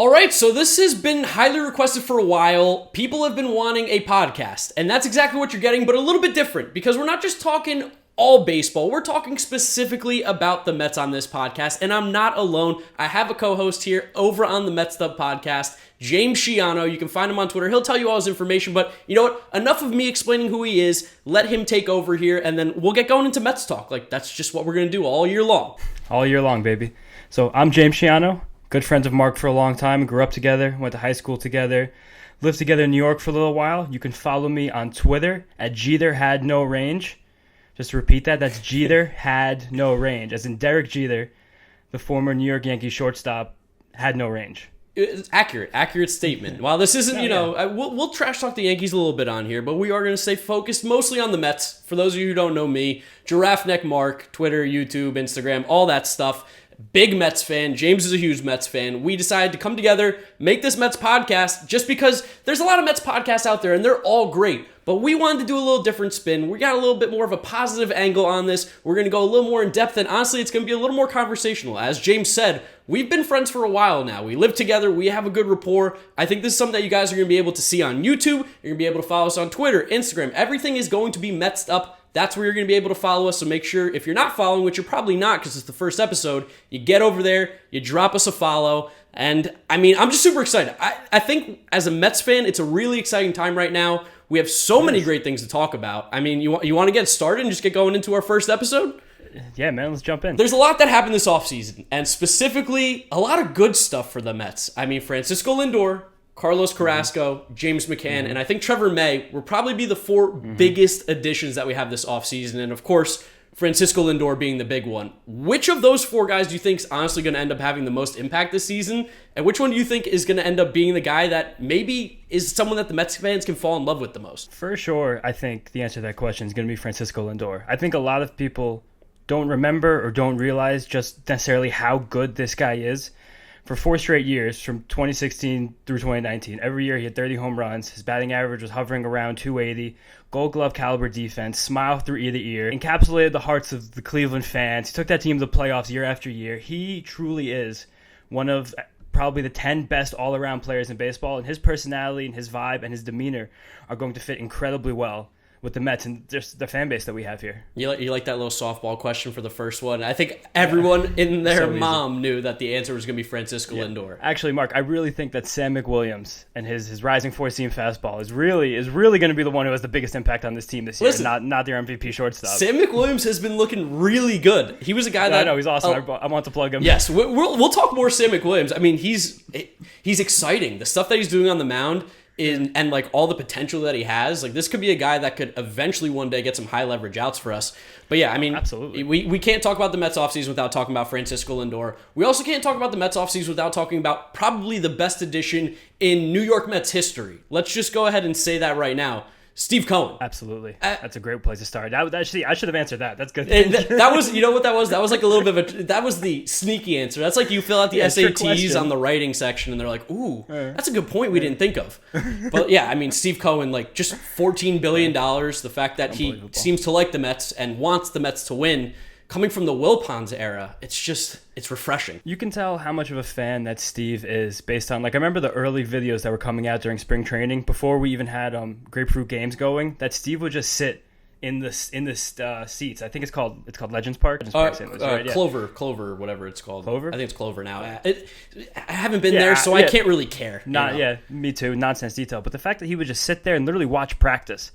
All right, so this has been highly requested for a while. People have been wanting a podcast, and that's exactly what you're getting, but a little bit different, because we're not just talking all baseball. We're talking specifically about the Mets on this podcast, and I'm not alone. I have a co-host here over on the Mets'd podcast, James Schiano. You can find him on Twitter. He'll tell you all his information, but you know what? Enough of me explaining who he is. Let him take over here, and then we'll get going into Mets talk. Like, that's just what we're going to do all year long. All year long, baby. So I'm James Schiano. Good friends of Mark for a long time. Grew up together, went to high school together, lived together in New York for a little while. You can follow me on Twitter at Jeter Had No Range. Just to repeat that, that's Jeter Had No Range. As in Derek Jeter, the former New York Yankees shortstop, had no range. It's accurate statement. While this isn't, we'll trash talk the Yankees a little bit on here, but we are going to stay focused mostly on the Mets. For those of you who don't know me, GiraffeNeckMarc, Twitter, YouTube, Instagram, all that stuff. Big Mets fan. James is a huge Mets fan. We decided to come together, make this Mets podcast, just because there's a lot of Mets podcasts out there, and they're all great. But we wanted to do a little different spin. We got a little bit more of a positive angle on this. We're going to go a little more in depth, and honestly, it's going to be a little more conversational. As James said, we've been friends for a while now. We live together. We have a good rapport. I think this is something that you guys are going to be able to see on YouTube. You're going to be able to follow us on Twitter, Instagram. Everything is going to be Mets'd up. That's where you're going to be able to follow us, so make sure, if you're not following, which you're probably not because it's the first episode, you get over there, you drop us a follow, and I'm just super excited. I think as a Mets fan, it's a really exciting time right now. We have so many great things to talk about. You want to get started and just get going into our first episode? Yeah, man, let's jump in. There's a lot that happened this offseason, and specifically, a lot of good stuff for the Mets. Francisco Lindor, Carlos Carrasco, James McCann, and I think Trevor May will probably be the four biggest additions that we have this offseason. And of course, Francisco Lindor being the big one. Which of those four guys do you think is honestly going to end up having the most impact this season? And which one do you think is going to end up being the guy that maybe is someone that the Mets fans can fall in love with the most? For sure, I think the answer to that question is going to be Francisco Lindor. I think a lot of people don't remember or don't realize just necessarily how good this guy is. For 4 straight years, from 2016 through 2019, every year he had 30 home runs. His batting average was hovering around 280. Gold Glove caliber defense, smile through ear to ear, encapsulated the hearts of the Cleveland fans. He took that team to the playoffs year after year. He truly is one of probably the 10 best all-around players in baseball, and his personality and his vibe and his demeanor are going to fit incredibly well with the Mets and just the fan base that we have here. You like that little softball question for the first one? I think everyone in their mom knew that the answer was going to be Francisco Lindor. Actually, Mark, I really think that Sam McWilliams and his rising four-seam fastball is really going to be the one who has the biggest impact on this team this year. Listen, not their MVP shortstop. Sam McWilliams has been looking really good. He was a guy that I know he's awesome. I want to plug him. Yes, we'll talk more Sam McWilliams. He's exciting. The stuff that he's doing on the mound. And like all the potential that he has, like this could be a guy that could eventually one day get some high leverage outs for us. But yeah, absolutely. We can't talk about the Mets offseason without talking about Francisco Lindor. We also can't talk about the Mets offseason without talking about probably the best addition in New York Mets history. Let's just go ahead and say that right now. Steve Cohen. Absolutely. That's a great place to start. Actually, I should have answered that. That's good. That was, you know what that was? That was like a little bit of that was the sneaky answer. That's like you fill out the SATs on the writing section and they're like, ooh, that's a good point we didn't think of. But yeah, Steve Cohen, like just $14 billion. The fact that he seems to like the Mets and wants the Mets to win. Coming from the Wilpons era, it's refreshing. You can tell how much of a fan that Steve is based on, I remember the early videos that were coming out during spring training before we even had grapefruit games going, that Steve would just sit in the seats. I think it's called Legends Park. St. Louis, right? Clover, whatever it's called. Clover? I think it's Clover now. I haven't been there, so I can't really care. Me too. Nonsense detail. But the fact that he would just sit there and literally watch practice.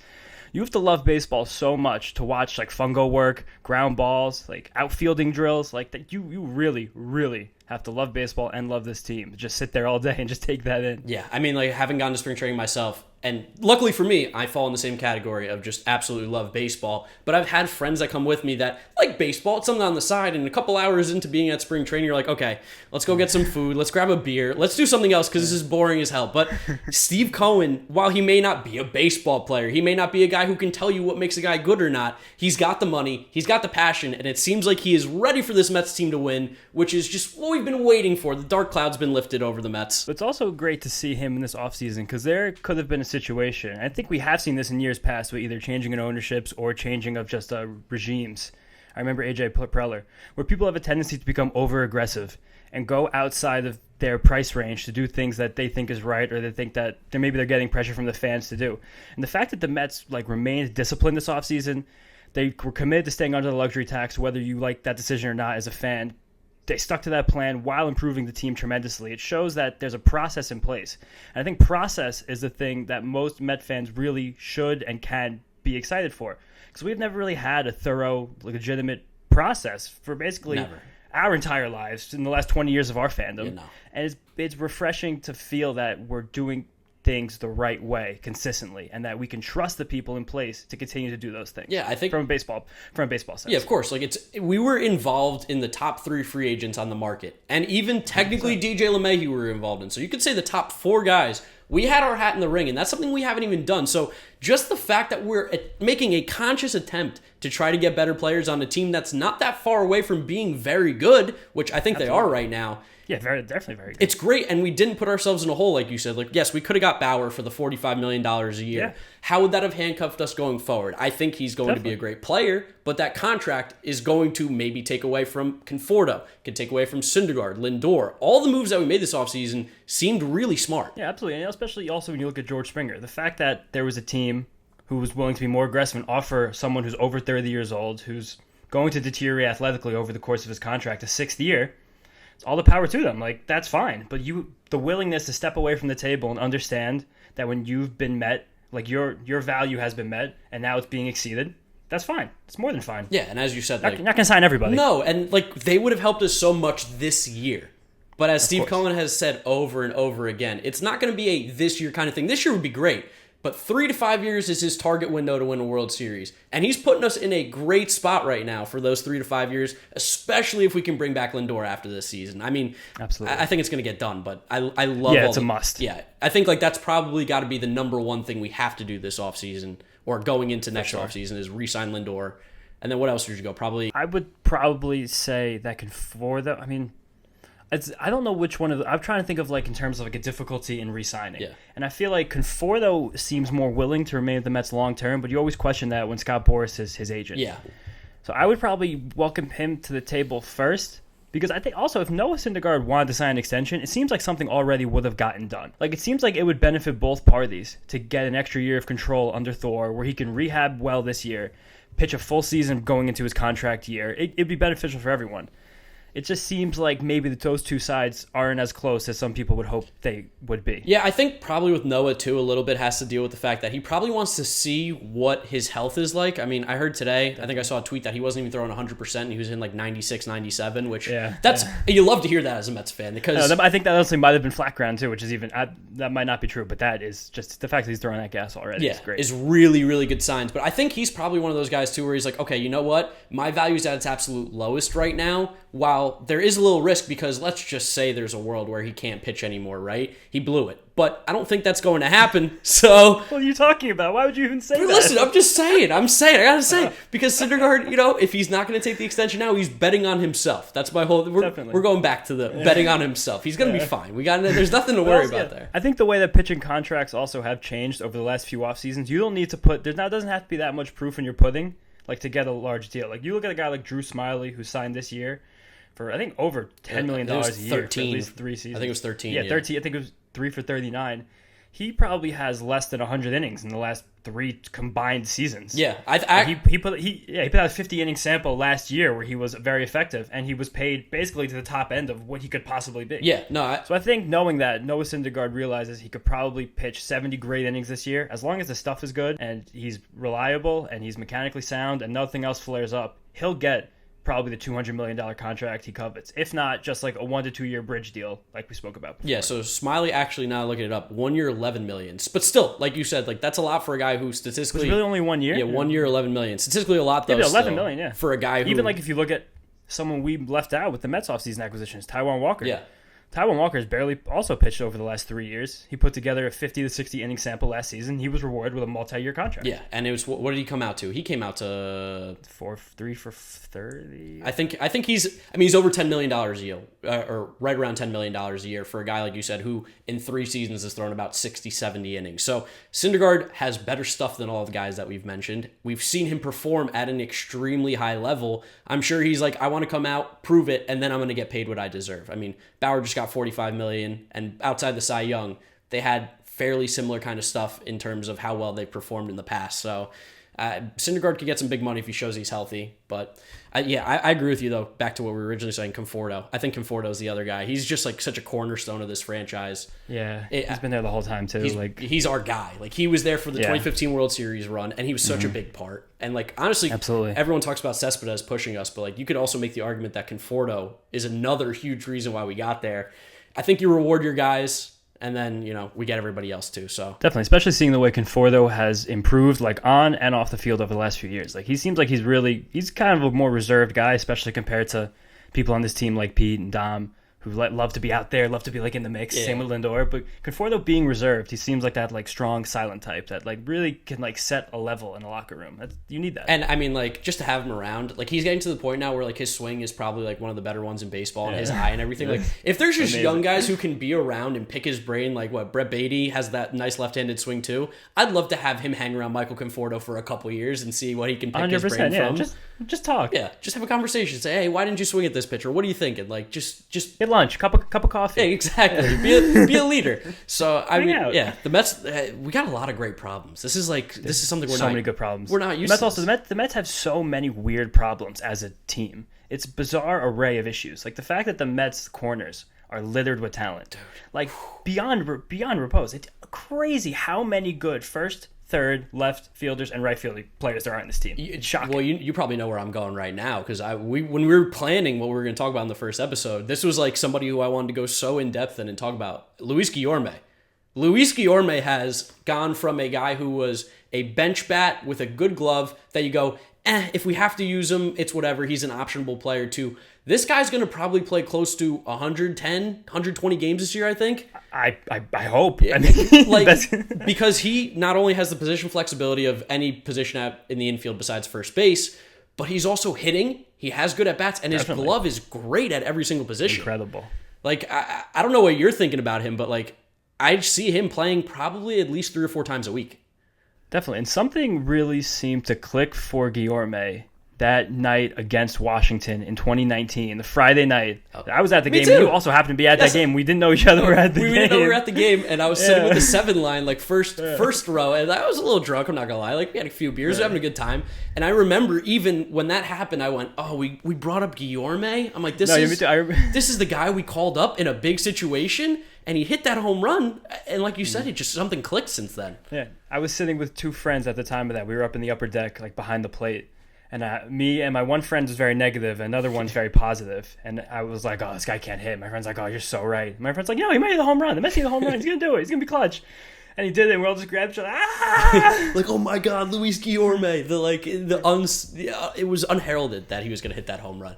You have to love baseball so much to watch fungo work, ground balls, outfielding drills. That you really, really have to love baseball and love this team. Just sit there all day and just take that in. Yeah, having gone to spring training myself, and luckily for me, I fall in the same category of just absolutely love baseball. But I've had friends that come with me that like baseball. It's something on the side, and a couple hours into being at spring training, you're like, okay, let's go get some food. Let's grab a beer. Let's do something else because this is boring as hell. But Steve Cohen, while he may not be a baseball player, he may not be a guy who can tell you what makes a guy good or not, he's got the money, he's got the passion, and it seems like he is ready for this Mets team to win, which is just what we've been waiting for. The dark cloud's been lifted over the Mets. It's also great to see him in this offseason because there could have been a situation, I think we have seen this in years past, with either changing in ownerships or changing of just regimes. I remember AJ Preller, where people have a tendency to become over-aggressive and go outside of their price range to do things that they think is right, or they think that maybe they're getting pressure from the fans to do. And the fact that the Mets remained disciplined this offseason, they were committed to staying under the luxury tax, whether you like that decision or not as a fan. They stuck to that plan while improving the team tremendously. It shows that there's a process in place. And I think process is the thing that most Met fans really should and can be excited for. Because we've never really had a thorough, legitimate process for basically our entire lives in the last 20 years of our fandom. No. And it's refreshing to feel that we're doing things the right way consistently, and that we can trust the people in place to continue to do those things. Yeah, I think from a baseball sense. Yeah, of course. We were involved in the top 3 free agents on the market, and even technically DJ LeMahieu we were involved in. So you could say the top 4 guys, we had our hat in the ring, and that's something we haven't even done. So just the fact that we're making a conscious attempt to try to get better players on a team that's not that far away from being very good, which I think they are right now. Yeah, definitely very good. It's great, and we didn't put ourselves in a hole, like you said. Yes, we could have got Bauer for the $45 million a year. Yeah. How would that have handcuffed us going forward? I think he's going to be a great player, but that contract is going to maybe take away from Conforto, can take away from Syndergaard, Lindor. All the moves that we made this offseason seemed really smart. Yeah, absolutely, and especially also when you look at George Springer. The fact that there was a team who was willing to be more aggressive and offer someone who's over 30 years old, who's going to deteriorate athletically over the course of his contract, a 6th year, it's all the power to them. That's fine. But the willingness to step away from the table and understand that when you've been met, your value has been met, and now it's being exceeded, that's fine. It's more than fine. Yeah, and as you said, you're not going to sign everybody. No, and they would have helped us so much this year. But as Steve Cohen has said over and over again, it's not going to be a this year kind of thing. This year would be great. But 3 to 5 years is his target window to win a World Series. And he's putting us in a great spot right now for those 3 to 5 years, especially if we can bring back Lindor after this season. I mean, absolutely. I think it's going to get done, but I love it's a must. Yeah, I think that's probably got to be the number one thing we have to do this offseason, or going into next offseason, is re-sign Lindor. And then what else would you go? I would probably say that Conforto, I don't know which one of the... I'm trying to think of in terms of a difficulty in re-signing. Yeah. And I feel like Conforto seems more willing to remain with the Mets long term, but you always question that when Scott Boras is his agent. Yeah. So I would probably welcome him to the table first, because I think also if Noah Syndergaard wanted to sign an extension, it seems like something already would have gotten done. It seems like it would benefit both parties to get an extra year of control under Thor, where he can rehab well this year, pitch a full season going into his contract year. It'd be beneficial for everyone. It just seems like maybe those two sides aren't as close as some people would hope they would be. Yeah, I think probably with Noah, too, a little bit has to deal with the fact that he probably wants to see what his health is like. I mean, I heard today, I think I saw a tweet that he wasn't even throwing 100%, and he was in 96, 97, which you love to hear that as a Mets fan. Because I think that honestly might have been flat ground, too, which is even, that might not be true, but that is just the fact that he's throwing that gas already is great. Is really, really good signs. But I think he's probably one of those guys, too, where he's like, okay, you know what? My value's at its absolute lowest right now. While there is a little risk, because let's just say there's a world where he can't pitch anymore, right? He blew it. But I don't think that's going to happen, so... What are you talking about? Why would you even say that? Listen, I'm just saying. I gotta say. Because Syndergaard, if he's not going to take the extension now, he's betting on himself. That's my whole... We're going back to the betting on himself. He's going to be fine. There's nothing to worry about there. I think the way that pitching contracts also have changed over the last few off seasons, you don't need to put... There doesn't have to be that much proof in your pudding, to get a large deal. You look at a guy like Drew Smiley, who signed this year for, I think, over $10 million a year for at least 3 seasons. I think it was 13. Yeah, 13. I think it was 3 for 39. He probably has less than 100 innings in the last 3 combined seasons. Yeah, he put out a 50 inning sample last year where he was very effective, and he was paid basically to the top end of what he could possibly be. Yeah, no. So I think knowing that, Noah Syndergaard realizes he could probably pitch 70 great innings this year, as long as the stuff is good and he's reliable and he's mechanically sound and nothing else flares up, he'll get probably the $200 million contract he covets. If not, just a 1 to 2 year bridge deal like we spoke about before. Yeah, so Smiley, actually, now looking it up, 1 year, $11 million. But still, like you said, that's a lot for a guy who statistically... It's really only 1 year? Yeah, 1 year, $11 million. Statistically a lot, though. Yeah, $11 million, yeah. For a guy who... Even if you look at someone we left out with the Mets offseason acquisitions, Taijuan Walker. Yeah. Taijuan Walker has barely also pitched over the last 3 years. He put together a 50 to 60 inning sample last season. He was rewarded with a multi-year contract. Yeah, and it was what did he come out to? He came out to 3 for 30. I think he's over $10 million a year, or right around $10 million a year for a guy like you said who in 3 seasons has thrown about 60, 70 innings. So Syndergaard has better stuff than all the guys that we've mentioned. We've seen him perform at an extremely high level. I'm sure he's like, I want to come out, prove it, and then I'm going to get paid what I deserve. I mean, Bauer just got $45 million, and outside the Cy Young, they had fairly similar kind of stuff in terms of how well they performed in the past. So Syndergaard could get some big money if he shows he's healthy. But I agree with you, though, back to what we were originally saying, Conforto. I think Conforto is the other guy. He's just like such a cornerstone of this franchise. Yeah, he's been there the whole time, too. He's our guy. Like, he was there for the 2015 World Series run, and he was such a big part. And, like, honestly, absolutely, everyone talks about Cespedes pushing us, but, like, you could also make the argument that Conforto is another huge reason why we got there. I think you reward your guys, and then, we get everybody else too. So definitely, especially seeing the way Conforto has improved, like on and off the field over the last few years. Like, he seems like he's kind of a more reserved guy, especially compared to people on this team like Pete and Dom, who love to be out there, love to be like in the mix. Yeah. Same with Lindor, but Conforto being reserved, he seems like that like strong silent type that like really can like set a level in a locker room. You need that. And I mean, like, just to have him around, like, he's getting to the point now where like his swing is probably like one of the better ones in baseball, and his eye and everything. Like, if there's just young guys who can be around and pick his brain, like what Brett Beatty has that nice left-handed swing too. I'd love to have him hang around Michael Conforto for a couple years and see what he can pick his brain from. Just talk. Yeah, just have a conversation. Say, hey, why didn't you swing at this pitcher? What are you thinking? Like, just get lunch, cup of coffee. Yeah, exactly. Be a leader. So I mean, yeah, the Mets. We got a lot of great problems. This is something we're so many good problems. We're not used to. The Mets have so many weird problems as a team. It's a bizarre array of issues. Like the fact that the Mets corners are littered with talent, dude. Like beyond repose. It's crazy how many good first, third, left fielders and right field players there are in this team. It's shocking. Well, you probably know where I'm going right now, because when we were planning what we were going to talk about in the first episode, this was like somebody who I wanted to go so in depth in and talk about. Luis Guillorme. Luis Guillorme has gone from a guy who was a bench bat with a good glove that you go, if we have to use him, it's whatever, he's an optionable player, to this guy's going to probably play close to 110, 120 games this year, I think. I hope. I mean, like, because he not only has the position flexibility of any position in the infield besides first base, but he's also hitting. He has good at-bats, and his glove is great at every single position. Incredible. Like, I don't know what you're thinking about him, but, like, I see him playing probably at least 3 or 4 times a week. Definitely. And something really seemed to click for Guillorme that night against Washington in 2019, the Friday night. I was at the game. Too. You also happened to be at that game. We didn't know each other were at the game. We didn't know we were at the game, and I was sitting with the 7 line, like first row, and I was a little drunk, I'm not going to lie. Like, we had a few beers, having a good time. And I remember even when that happened, I went, oh, we brought up Guillorme? I'm like, this is the guy we called up in a big situation, and he hit that home run, and like you said, it just something clicked since then. Yeah, I was sitting with 2 friends at the time of that. We were up in the upper deck, like behind the plate. And me and my one friend was very negative, and another one's very positive. And I was like, oh, this guy can't hit. My friend's like, oh, you're so right. My friend's like, he might hit the home run. The Mets hit the home run. He's going to do it. He's going to be clutch. And he did it, and we all just grabbed each other. Ah! Like, oh my God, Luis Guillorme. It was unheralded that he was going to hit that home run.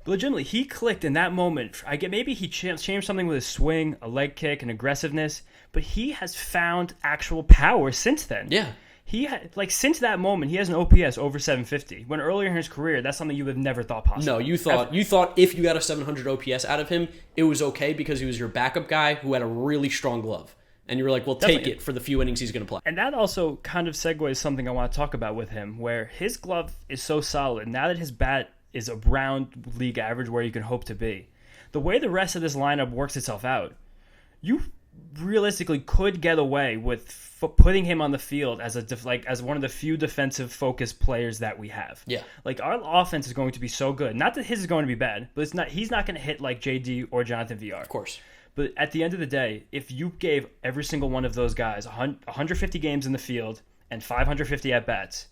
But legitimately, he clicked in that moment. Maybe he changed something with his swing, a leg kick, and aggressiveness. But he has found actual power since then. Yeah. Since that moment, he has an OPS over 750. When earlier in his career, that's something you would have never thought possible. No, you thought if you got a 700 OPS out of him, it was okay because he was your backup guy who had a really strong glove. And you were like, well, take it for the few innings he's going to play. And that also kind of segues something I want to talk about with him, where his glove is so solid. Now that his bat is around league average where you can hope to be, the way the rest of this lineup works itself out, you realistically could get away with putting him on the field as one of the few defensive focused players that we have. Yeah. Like, our offense is going to be so good. Not that his is going to be bad, but he's not going to hit like JD or Jonathan VR. Of course. But at the end of the day, if you gave every single one of those guys 150 games in the field and 550 at-bats,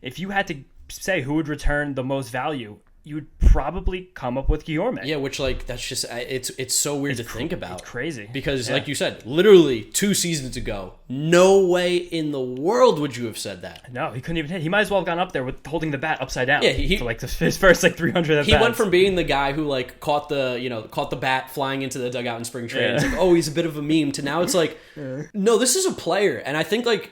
if you had to say who would return the most value, you would probably come up with Guillorme. Yeah, which like that's just it's so weird to think about. It's crazy because like you said, literally 2 seasons ago, no way in the world would you have said that. No, he couldn't even hit. He might as well have gone up there with holding the bat upside down. Yeah, for like his first like 300 at bats. He went from being the guy who like caught the bat flying into the dugout in spring training. It's like, oh, he's a bit of a meme. To now it's like, no, this is a player. And I think like,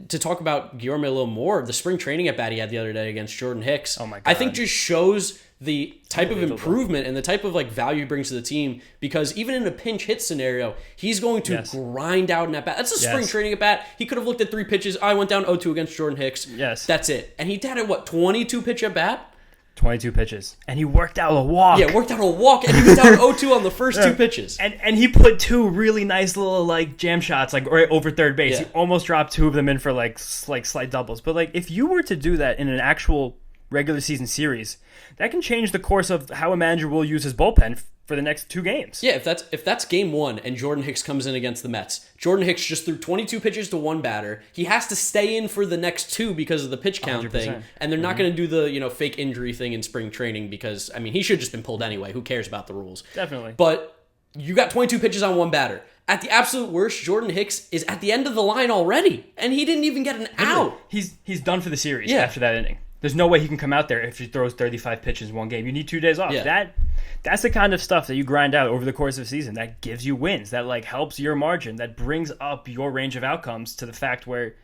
to talk about Guillorme a little more, the spring training at bat he had the other day against Jordan Hicks, oh my God, I think just shows the type of improvement and the type of like value he brings to the team, because even in a pinch hit scenario, he's going to grind out an at bat. That's a spring training at bat. He could have looked at 3 pitches. I went down 0-2 against Jordan Hicks. Yes. That's it. And he had a 22 pitch at bat? 22 pitches. And he worked out a walk. Yeah, worked out a walk, and he was down 0-2 on the first 2 pitches. And he put 2 really nice little like jam shots like right over third base. Yeah. He almost dropped 2 of them in for like slight doubles. But like if you were to do that in an actual regular season series, that can change the course of how a manager will use his bullpen for the next 2 games. Yeah, if that's game 1 and Jordan Hicks comes in against the Mets, Jordan Hicks just threw 22 pitches to 1 batter. He has to stay in for the next 2 because of the pitch count 100%. thing, and they're not going to do the fake injury thing in spring training, because I mean he should have just been pulled anyway. Who cares about the rules? Definitely. But you got 22 pitches on 1 batter. At the absolute worst, Jordan Hicks is at the end of the line already, and he didn't even get an out. He's done for the series after that inning. There's no way he can come out there if he throws 35 pitches in one game. You need 2 days off. Yeah. That's the kind of stuff that you grind out over the course of a season that gives you wins, that like helps your margin, that brings up your range of outcomes to the fact where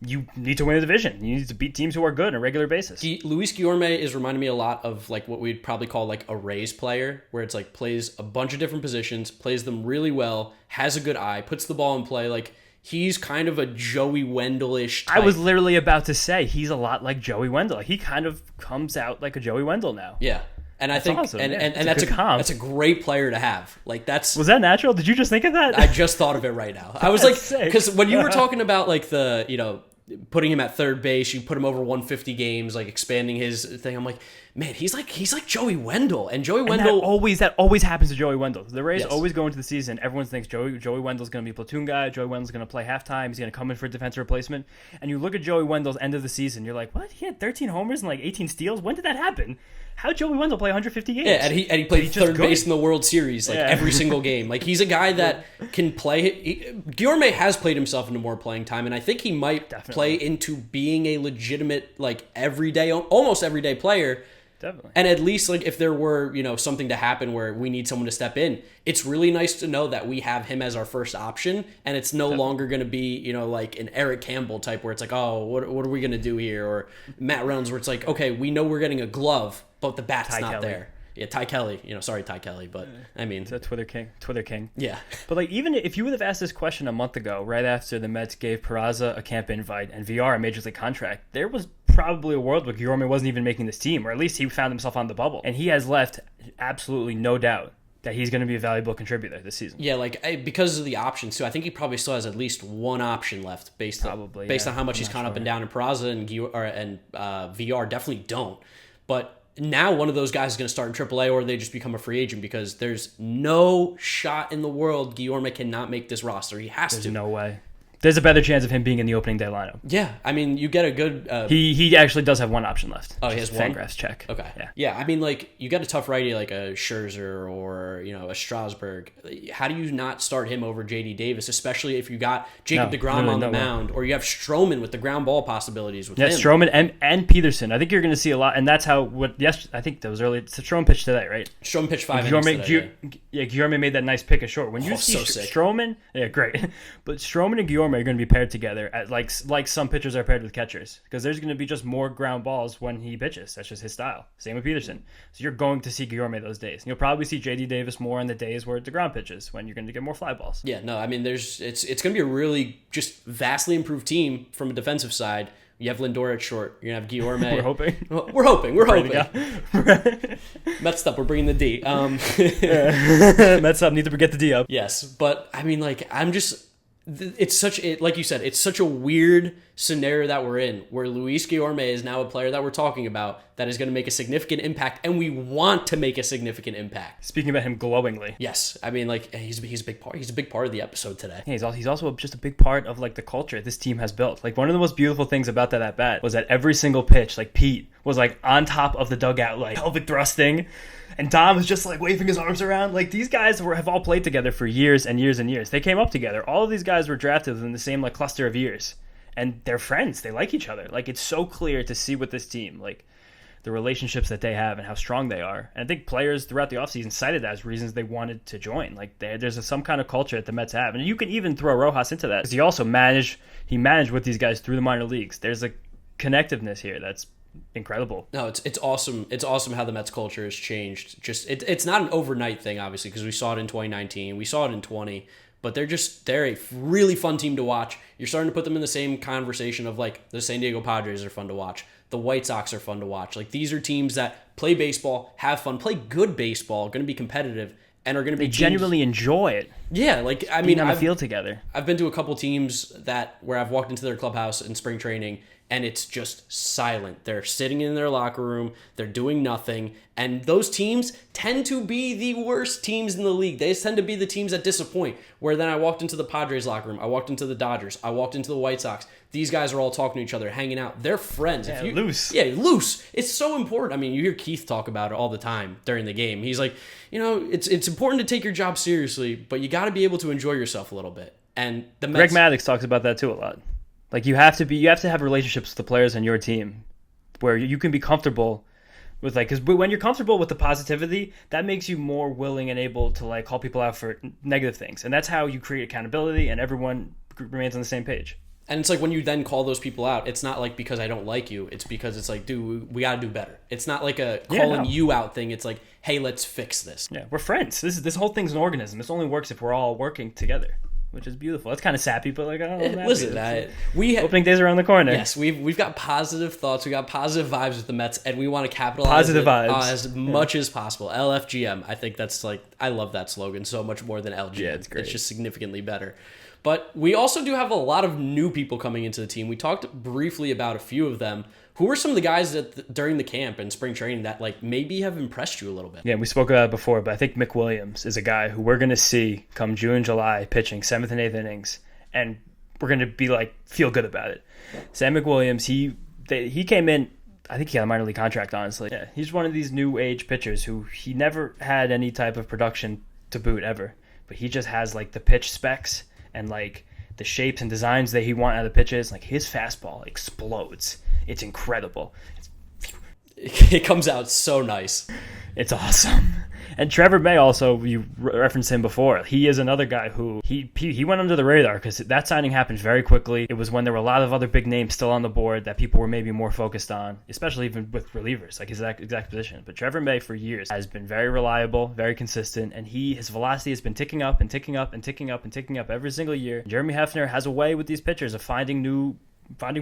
you need to win a division. You need to beat teams who are good on a regular basis. Luis Guillorme is reminding me a lot of like what we'd probably call like a Rays player, where it's like plays a bunch of different positions, plays them really well, has a good eye, puts the ball in play. Like he's kind of a Joey Wendell-ish type. I was literally about to say he's a lot like Joey Wendell. He kind of comes out like a Joey Wendell now. Yeah. And I think awesome. and That's that's a great player to have. Like Was that natural? Did you just think of that? I just thought of it right now. I was like, because when you were talking about like the putting him at third base, you put him over 150 games, like expanding his thing. I'm like, man, he's like Joey Wendell, and Joey Wendell that always happens to Joey Wendell. The Rays always go into the season. Everyone thinks Joey Wendell's going to be a platoon guy. Joey Wendell's going to play halftime. He's going to come in for a defensive replacement. And you look at Joey Wendell's end of the season, you're like, what? He had 13 homers and like 18 steals. When did that happen? How'd Joey Wendell play 150 games? Yeah, and he played third base in the World Series every single game. Like he's a guy that can play. Guillorme has played himself into more playing time, and I think he might play into being a legitimate like almost everyday player. Definitely. And at least like if there were something to happen where we need someone to step in, it's really nice to know that we have him as our first option, and it's no longer going to be like an Eric Campbell type where it's like, oh, what are we going to do here, or Matt Reynolds where it's like, okay, we know we're getting a glove, but the bat's not Kelly. there. Yeah, Ty Kelly. Sorry, Ty Kelly, but I mean, the Twitter king. Yeah. But like, even if you would have asked this question a month ago, right after the Mets gave Peraza a camp invite and VR a major league contract, there was probably a world where Guillorme wasn't even making this team, or at least he found himself on the bubble, and he has left absolutely no doubt that he's going to be a valuable contributor this season. Yeah, because of the options too. I think he probably still has at least one option left based on how much he's gone up and down. And Peraza and VR definitely don't. But now one of those guys is going to start in AAA, or they just become a free agent, because there's no shot in the world Guillorme cannot make this roster. He has to. There's no way. There's a better chance of him being in the opening day lineup. Yeah, I mean, you get a good... He actually does have one option left. Oh, he has one? Fangraphs check. Okay. Yeah, I mean, like, you got a tough righty like a Scherzer or, a Strasburg. How do you not start him over J.D. Davis, especially if you got Jacob deGrom on the mound, or you have Stroman with the ground ball possibilities with him? Yeah, Stroman and Peterson. I think you're going to see a lot, and that's how... I think that was early. It's a Stroman pitch today, right? Stroman pitched 5 innings today. Guillorme made that nice pick at short. When you see Stroman... Yeah, great. But Stroman and Guillorme are going to be paired together, like some pitchers are paired with catchers, because there's going to be just more ground balls when he pitches. That's just his style. Same with Peterson. So you're going to see Guillorme those days. And you'll probably see J.D. Davis more on the days where deGrom pitches, when you're going to get more fly balls. Yeah, no, I mean, it's going to be a really just vastly improved team from a defensive side. You have Lindor at short. You're going to have Guillorme. We're hoping. We're hoping. Mets'd up. We're bringing the D. Mets'd up. Need to get the D up. Yes, but I mean, like, like you said, it's such a weird scenario that we're in, where Luis Guillorme is now a player that we're talking about that is going to make a significant impact, and we want to make a significant impact. Speaking about him glowingly. Yes, I mean, like, he's a big part. He's a big part of the episode today. Yeah, he's also just a big part of like the culture this team has built. Like, one of the most beautiful things about that at bat was that every single pitch, like, Pete was like on top of the dugout, like pelvic thrusting. And Dom was just like waving his arms around. Like, these guys have all played together for years and years and years. They came up together. All of these guys were drafted within the same like cluster of years. And they're friends. They like each other. Like, it's so clear to see with this team, like, the relationships that they have and how strong they are. And I think players throughout the offseason cited that as reasons they wanted to join. Like, there's some kind of culture that the Mets have. And you can even throw Rojas into that, because he also managed with these guys through the minor leagues. There's a connectiveness here that's incredible. No, it's awesome. It's awesome how the Mets culture has changed. Just it's not an overnight thing, obviously, because we saw it in 2019, we saw it in 20, but they're a really fun team to watch. You're starting to put them in the same conversation of, like, the San Diego Padres are fun to watch, the White Sox are fun to watch. Like, these are teams that play baseball, have fun, play good baseball, going to be competitive, and are going to be genuinely enjoy it. Yeah, like, I being mean, on the field together. I've been to a couple teams where I've walked into their clubhouse in spring training, and it's just silent. They're sitting in their locker room. They're doing nothing. And those teams tend to be the worst teams in the league. They tend to be the teams that disappoint. Where then I walked into the Padres locker room. I walked into the Dodgers. I walked into the White Sox. These guys are all talking to each other, hanging out. They're friends. Yeah, loose. Yeah, loose. It's so important. I mean, you hear Keith talk about it all the time during the game. He's like, it's important to take your job seriously, but you got to be able to enjoy yourself a little bit. And the Mets, Greg Maddux talks about that too a lot. Like, you have to have relationships with the players on your team where you can be comfortable with, like, because when you're comfortable with the positivity, that makes you more willing and able to, like, call people out for negative things. And that's how you create accountability and everyone remains on the same page. And it's like, when you then call those people out, it's not like because I don't like you. It's because it's like, dude, we got to do better. It's not like a calling you out thing. It's like, hey, let's fix this. Yeah, we're friends. This whole thing's an organism. This only works if we're all working together, which is beautiful. It's kind of sappy, but, like, I don't know. Listen, opening days around the corner. Yes, we've got positive thoughts. We got positive vibes with the Mets, and we want to capitalize positive vibes as much as possible. LFGM. I think that's, like, I love that slogan so much more than LGM. Yeah, it's great. It's just significantly better. But we also do have a lot of new people coming into the team. We talked briefly about a few of them. Who were some of the guys that during the camp and spring training that, like, maybe have impressed you a little bit? Yeah, we spoke about it before, but I think Mick Williams is a guy who we're going to see come June, July, pitching 7th and 8th innings, and we're going to be, like, feel good about it. Sam McWilliams, he came in, I think he had a minor league contract, honestly. Yeah, he's one of these new age pitchers who he never had any type of production to boot ever, but he just has, like, the pitch specs and, like, the shapes and designs that he wants out of the pitches. Like, his fastball explodes. It's incredible. It comes out so nice. It's awesome. And Trevor May also, you referenced him before. He is another guy who he went under the radar because that signing happened very quickly. It was when there were a lot of other big names still on the board that people were maybe more focused on, especially even with relievers, like his exact position. But Trevor May for years has been very reliable, very consistent, and his velocity has been ticking up and ticking up and ticking up and ticking up every single year. Jeremy Hefner has a way with these pitchers of finding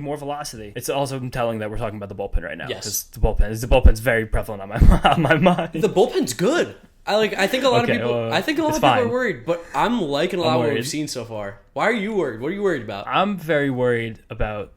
more velocity. It's also telling that we're talking about the bullpen right now. Yes, because the bullpen's very prevalent on my mind. The bullpen's good. I think a lot of people. I think a lot of people are worried, but I'm liking a lot of what we've seen so far. Why are you worried? What are you worried about? I'm very worried about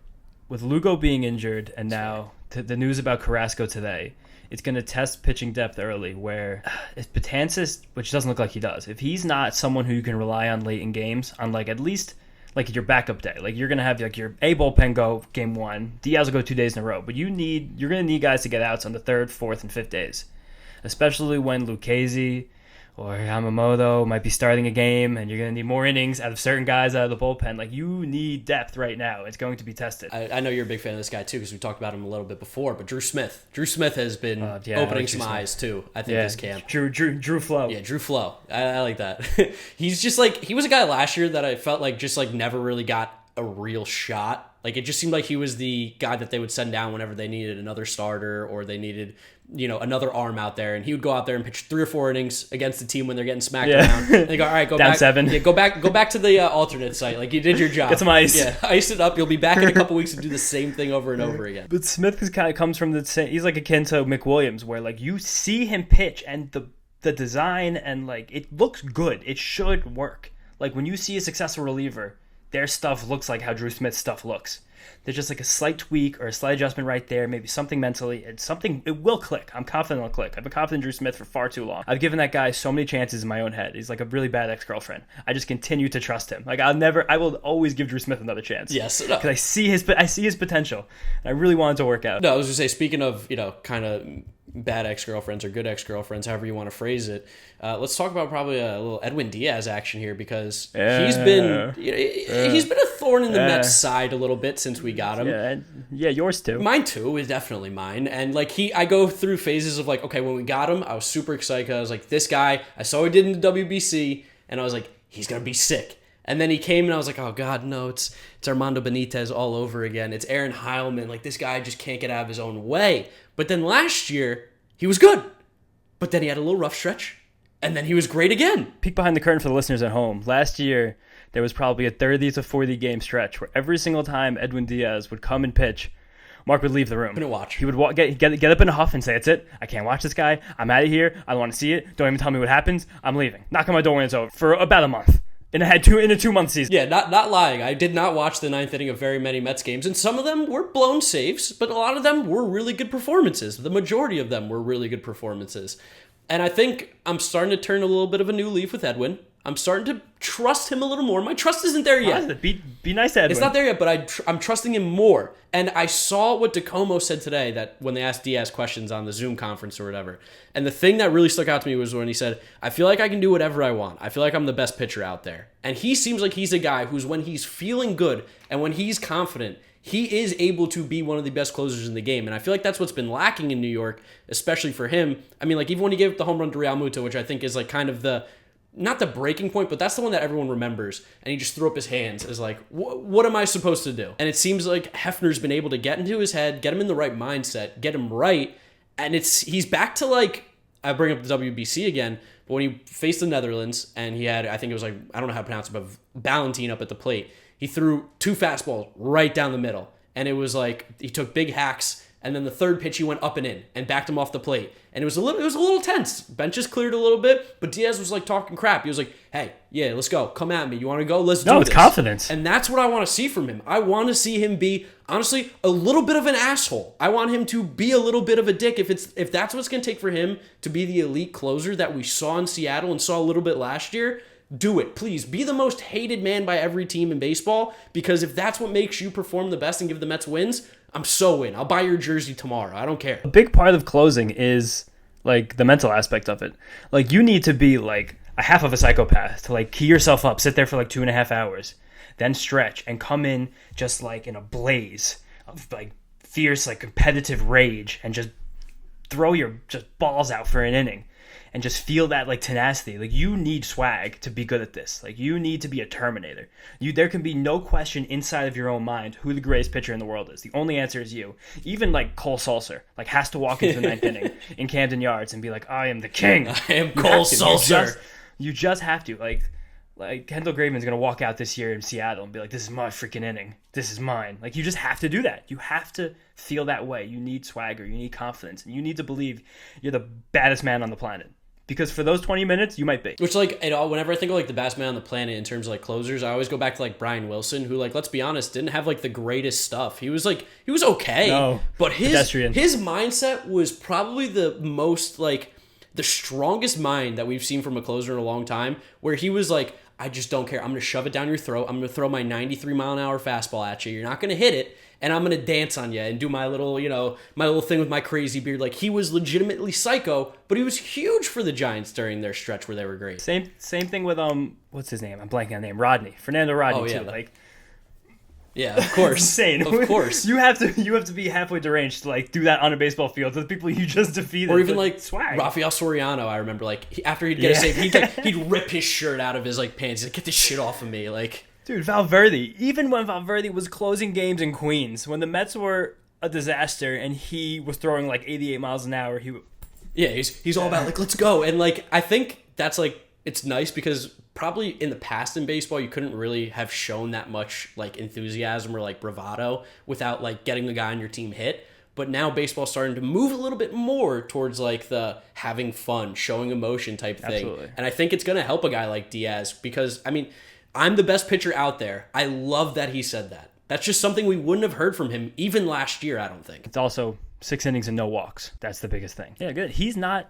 with Lugo being injured, and now the news about Carrasco today. It's going to test pitching depth early. Where if Betances, which doesn't look like he does, if he's not someone who you can rely on late in games, on like at least like your backup day, like you're going to have like your A bullpen go game 1, Diaz will go 2 days in a row, but you're going to need guys to get outs on the 3rd, 4th, and 5th days. Especially when Lucchesi or Yamamoto might be starting a game and you're going to need more innings out of certain guys out of the bullpen. Like, you need depth right now. It's going to be tested. I know you're a big fan of this guy, too, because we talked about him a little bit before, but Drew Smith. Drew Smith has been opening some eyes, too, I think, this camp. Drew Flow. Yeah, Drew Flow. I like that. He's just like, he was a guy last year that I felt like just like never really got a real shot. Like, it just seemed like he was the guy that they would send down whenever they needed another starter or they needed, another arm out there. And he would go out there and pitch 3 or 4 innings against the team when they're getting smacked around. And they go, all right, go down back. 7. Yeah, go back to the alternate site. Like, you did your job. Get some ice. Yeah, ice it up. You'll be back in a couple weeks to do the same thing over and over again. But Smith kind of comes from the same. He's like akin to McWilliams, where like you see him pitch and the design and like it looks good. It should work. Like when you see a successful reliever their stuff looks like how Drew Smith's stuff looks. There's just like a slight tweak or a slight adjustment right there, maybe something mentally. It will click. I'm confident it'll click. I've been confident in Drew Smith for far too long. I've given that guy so many chances in my own head. He's like a really bad ex-girlfriend. I just continue to trust him. Like I will always give Drew Smith another chance. Yes. Because I see his potential. And I really want it to work out. No, I was going to say, speaking of, kind of bad ex-girlfriends or good ex-girlfriends, however you want to phrase it, let's talk about probably a little Edwin Diaz action here, because he's been a thorn in the Mets side a little bit since we got him. Yeah, yours too. Mine too, is definitely mine. And like I go through phases of like, okay, when we got him, I was super excited. I was like, this guy, I saw what he did in the WBC, and I was like, he's gonna be sick. And then he came, and I was like, oh God, no, it's Armando Benitez all over again. It's Aaron Heilman. Like, this guy just can't get out of his own way. But then last year, he was good. But then he had a little rough stretch, and then he was great again. Peek behind the curtain for the listeners at home. Last year, there was probably a 30 to 40 game stretch where every single time Edwin Diaz would come and pitch, Mark would leave the room. Couldn't watch. He would get up in a huff and say, that's it. I can't watch this guy. I'm out of here. I don't want to see it. Don't even tell me what happens. I'm leaving. Knock on my door when it's over. For about a month. In a 2-month season. Yeah, not lying. I did not watch the ninth inning of very many Mets games, and some of them were blown saves, but a lot of them were really good performances. The majority of them were really good performances. And I think I'm starting to turn a little bit of a new leaf with Edwin. I'm starting to trust him a little more. My trust isn't there yet. Be nice to Edwin. It's not there yet, but I'm trusting him more. And I saw what DeComo said today, that when they asked Diaz questions on the Zoom conference or whatever. And the thing that really stuck out to me was when he said, I feel like I can do whatever I want. I feel like I'm the best pitcher out there. And he seems like he's a guy who's, when he's feeling good and when he's confident, he is able to be one of the best closers in the game. And I feel like that's what's been lacking in New York, especially for him. I mean, like, even when he gave up the home run to Real Muto, which I think is like kind of not the breaking point, but that's the one that everyone remembers. And he just threw up his hands as like, what am I supposed to do? And it seems like Hefner's been able to get into his head, get him in the right mindset, get him right. And he's back to, like, I bring up the WBC again, but when he faced the Netherlands and he had, I think it was like, I don't know how to pronounce it, but Ballantine up at the plate, he threw 2 fastballs right down the middle. And it was like, he took big hacks, and then the third pitch he went up and in and backed him off the plate. And it was a little tense. Benches cleared a little bit, but Diaz was like talking crap. He was like, hey, yeah, let's go. Come at me. You want to go? Let's do this. No, it's confidence. And that's what I want to see from him. I want to see him be, honestly, a little bit of an asshole. I want him to be a little bit of a dick. If that's what it's going to take for him to be the elite closer that we saw in Seattle and saw a little bit last year, do it. Please be the most hated man by every team in baseball, because if that's what makes you perform the best and give the Mets wins, I'm so in. I'll buy your jersey tomorrow. I don't care. A big part of closing is like the mental aspect of it. Like, you need to be like a half of a psychopath to like key yourself up, sit there for like 2.5 hours, then stretch and come in just like in a blaze of like fierce, like competitive rage, and just throw your just balls out for an inning. And just feel that like tenacity. Like, you need swag to be good at this. Like, you need to be a Terminator. There can be no question inside of your own mind who the greatest pitcher in the world is. The only answer is you. Even like Cole Sulser, like, has to walk into the ninth inning in Camden Yards and be like, I am the king. I am Cole Sulser. You just have to. Like Kendall Graveman's gonna walk out this year in Seattle and be like, this is my freaking inning. This is mine. Like, you just have to do that. You have to feel that way. You need swagger. You need confidence. And you need to believe you're the baddest man on the planet. Because for those 20 minutes, you might be. Which, like, whenever I think of, like, the best man on the planet in terms of, like, closers, I always go back to, like, Brian Wilson, who, like, let's be honest, didn't have, like, the greatest stuff. He was okay. No, but his pedestrian. His mindset was probably the most, like, the strongest mind that we've seen from a closer in a long time, where he was like, I just don't care. I'm going to shove it down your throat. I'm going to throw my 93-mile-an-hour fastball at you. You're not going to hit it. And I'm going to dance on you and do my little, my little thing with my crazy beard. Like, he was legitimately psycho, but he was huge for the Giants during their stretch where they were great. Same thing with, what's his name? I'm blanking on the name. Rodney. Fernando Rodney, too. Yeah, of course. Insane. Of course. You have to be halfway deranged to, like, do that on a baseball field to the people you just defeated. Or even, like, swag. Rafael Soriano, I remember, like, after he'd get a save, he'd rip his shirt out of his, like, pants. He's like, get this shit off of me, like... Dude, Valverde. Even when Valverde was closing games in Queens, when the Mets were a disaster and he was throwing like 88 miles an hour, he's all about like, let's go. And like, I think that's like, it's nice because probably in the past in baseball, you couldn't really have shown that much like enthusiasm or like bravado without like getting the guy on your team hit. But now baseball's starting to move a little bit more towards like the having fun, showing emotion type thing. Absolutely. And I think it's going to help a guy like Diaz because, I mean, I'm the best pitcher out there. I love that he said that. That's just something we wouldn't have heard from him even last year, I don't think. It's also 6 innings and no walks. That's the biggest thing. Yeah, good. He's not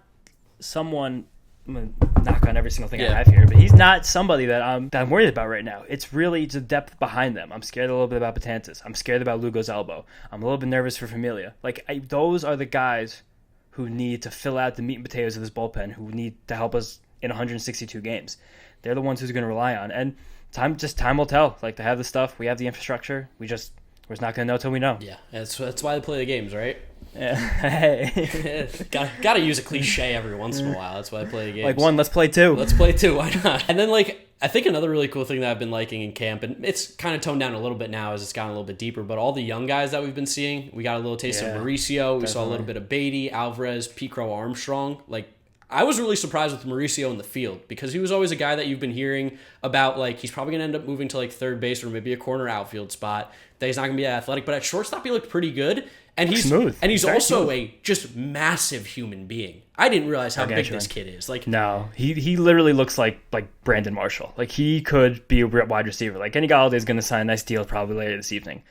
someone, I'm going to knock on every single thing I have here, but he's not somebody that I'm worried about right now. It's really the depth behind them. I'm scared a little bit about Betances. I'm scared about Lugo's elbow. I'm a little bit nervous for Familia. Like, those are the guys who need to fill out the meat and potatoes of this bullpen, who need to help us in 162 games. They're the ones who's going to rely on. And time will tell. Like, they have the stuff. We have the infrastructure. We're just not going to know till we know. Yeah, that's why they play the games, right? Yeah. Hey. Gotta use a cliche every once in a while. That's why I play the games. Like one, let's play two. Let's play two. Why not? And then, like, I think another really cool thing that I've been liking in camp, and it's kind of toned down a little bit now as it's gotten a little bit deeper, but all the young guys that we've been seeing, we got a little taste of Mauricio. We saw a little bit of Beatty, Alvarez, P-Crow, Armstrong. Like, I was really surprised with Mauricio in the field because he was always a guy that you've been hearing about, like, he's probably going to end up moving to, like, third base or maybe a corner outfield spot, that he's not going to be athletic, but at shortstop he looked pretty good. And he's smooth. And he's also a just massive human being. I didn't realize how big this kid is. Like, no, he literally looks like Brandon Marshall. Like, he could be a wide receiver. Like, Kenny Galladay's going to sign a nice deal probably later this evening.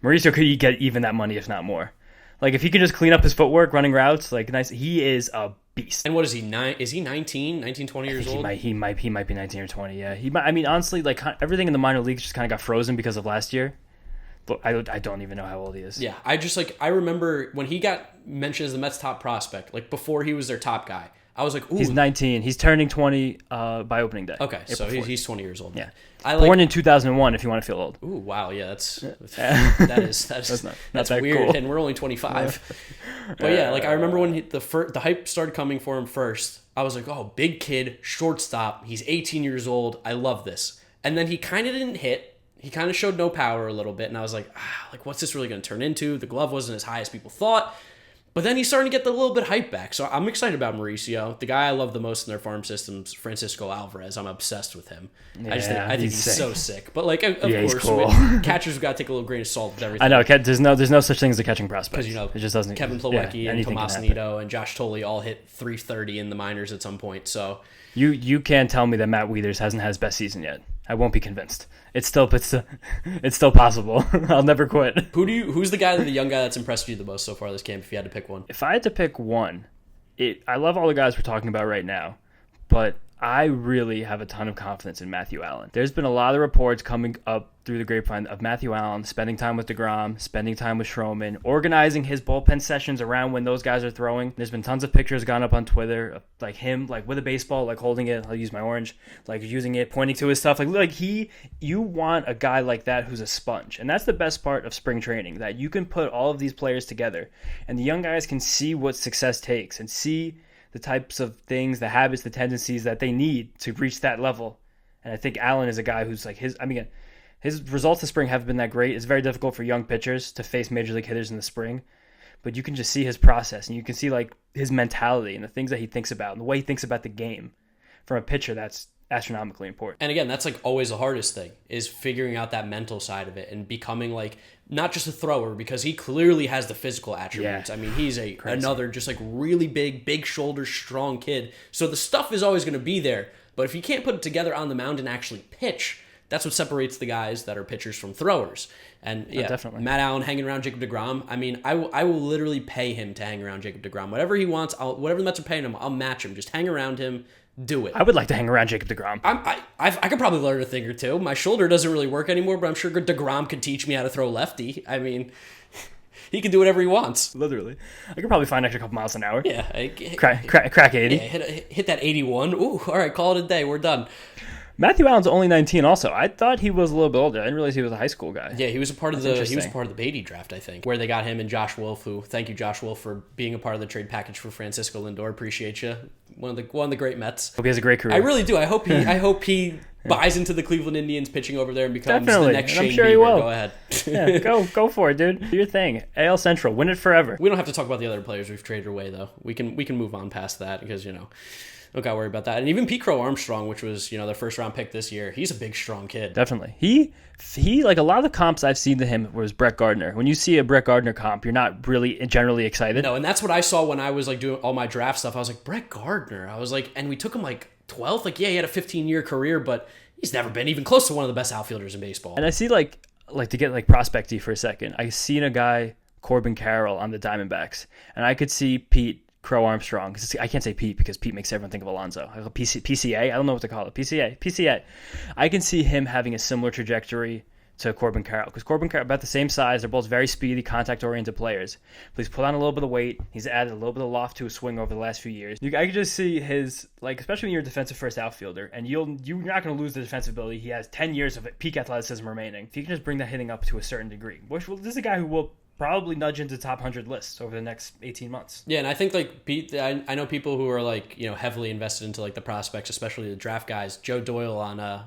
Mauricio could get even that money, if not more. Like, if he could just clean up his footwork, running routes, like, nice, he is a beast. And what is he, is he 19, 20 years old? He might be 19 or 20, yeah. I mean, honestly, like, everything in the minor leagues just kind of got frozen because of last year. But I don't even know how old he is. Yeah, I remember when he got mentioned as the Mets' top prospect, like, before he was their top guy. I was like, ooh. He's 19. He's turning 20 by opening day. Okay, so he's 20 years old. Yeah. Born in 2001, if you want to feel old. Ooh, wow, yeah, that's weird, cool. And we're only 25. But yeah, like, I remember when the hype started coming for him first, I was like, oh, big kid, shortstop, he's 18 years old, I love this. And then he kind of didn't hit. He kind of showed no power a little bit, and I was like, what's this really going to turn into? The glove wasn't as high as people thought. But then he's starting to get the little bit hype back. So I'm excited about Mauricio. The guy I love the most in their farm systems, Francisco Alvarez. I'm obsessed with him. Yeah, I think he's so sick. But, like, of course, cool. Catchers have got to take a little grain of salt with everything. I know. There's no such thing as a catching prospect. Because, it just doesn't. Kevin Plawecki and Tomas Nido and Josh Tolley all hit 330 in the minors at some point. So you can't tell me that Matt Wieters hasn't had his best season yet. I won't be convinced. It's still possible. I'll never quit. Who's the young guy that's impressed you the most so far this camp, if you had to pick one? If I had to pick one, I love all the guys we're talking about right now, but I really have a ton of confidence in Matthew Allen. There's been a lot of reports coming up through the grapevine of Matthew Allen spending time with DeGrom, spending time with Stroman, organizing his bullpen sessions around when those guys are throwing. There's been tons of pictures gone up on Twitter of, like, him, like, with a baseball, like, holding it. I'll use my orange, like, using it, pointing to his stuff. You want a guy like that who's a sponge. And that's the best part of spring training, that you can put all of these players together and the young guys can see what success takes and see the types of things, the habits, the tendencies that they need to reach that level. And I think Allen is a guy who's like his results this spring haven't been that great. It's very difficult for young pitchers to face major league hitters in the spring, but you can just see his process and you can see, like, his mentality and the things that he thinks about and the way he thinks about the game from a pitcher that's astronomically important. And again, that's, like, always the hardest thing, is figuring out that mental side of it and becoming, like, not just a thrower, because he clearly has the physical attributes. Yeah. I mean, he's another just, like, really big shoulders, strong kid. So the stuff is always going to be there. But if you can't put it together on the mound and actually pitch, that's what separates the guys that are pitchers from throwers. And yeah, definitely. Matt Allen hanging around Jacob deGrom. I mean, I will literally pay him to hang around Jacob deGrom. Whatever he wants, whatever the Mets are paying him, I'll match him. Just hang around him. Do it. I would like to hang around Jacob deGrom. I could probably learn a thing or two. My shoulder doesn't really work anymore, but I'm sure deGrom could teach me how to throw lefty. I mean, he can do whatever he wants. Literally. I could probably find an extra couple miles an hour. Yeah. Crack 80. Yeah, hit that 81. Ooh, all right, call it a day. We're done. Matthew Allen's only 19 also. I thought he was a little bit older. I didn't realize he was a high school guy. Yeah, he was a part of the Beatty draft, I think, where they got him and Josh Wolf, who, thank you, Josh Wolf, for being a part of the trade package for Francisco Lindor. Appreciate you. One of the great Mets. Hope he has a great career. I really do. I hope he buys into the Cleveland Indians pitching over there and becomes Definitely. the next And I'm Shane sure Bieber. he will. Go ahead. Yeah, go for it, dude. Do your thing. AL Central, win it forever. We don't have to talk about the other players we've traded away, though. We can move on past that because, don't got to worry about that. And even P-Crow Armstrong, which was, their first round pick this year, he's a big, strong kid. Definitely. He like, a lot of the comps I've seen to him was Brett Gardner. When you see a Brett Gardner comp, you're not really generally excited. No, and that's what I saw when I was, like, doing all my draft stuff. I was like, Brett Gardner. I was like, and we took him, like, 12th. Like, yeah, he had a 15-year career, but He's never been even close to one of the best outfielders in baseball. And I see like to get like prospecty for a second, I seen a guy, Corbin Carroll, on the Diamondbacks, and I could see Pete Crow Armstrong. I can't say Pete because Pete makes everyone think of Alonso. PCA? I don't know what to call it. PCA. I can see him having a similar trajectory to Corbin Carroll, because Corbin Carroll, about the same size, they're both very speedy, contact-oriented players. But he's put on a little bit of weight. He's added a little bit of loft to his swing over the last few years. I can just see his, like, especially when you're a defensive first outfielder, and you're not going to lose the defensive ability. He has 10 years of peak athleticism remaining. If you can just bring that hitting up to a certain degree, this is a guy who will probably nudge into top 100 lists over the next 18 months. Yeah, and I think like Pete, I know people who are like, heavily invested into like the prospects, especially the draft guys. Joe Doyle on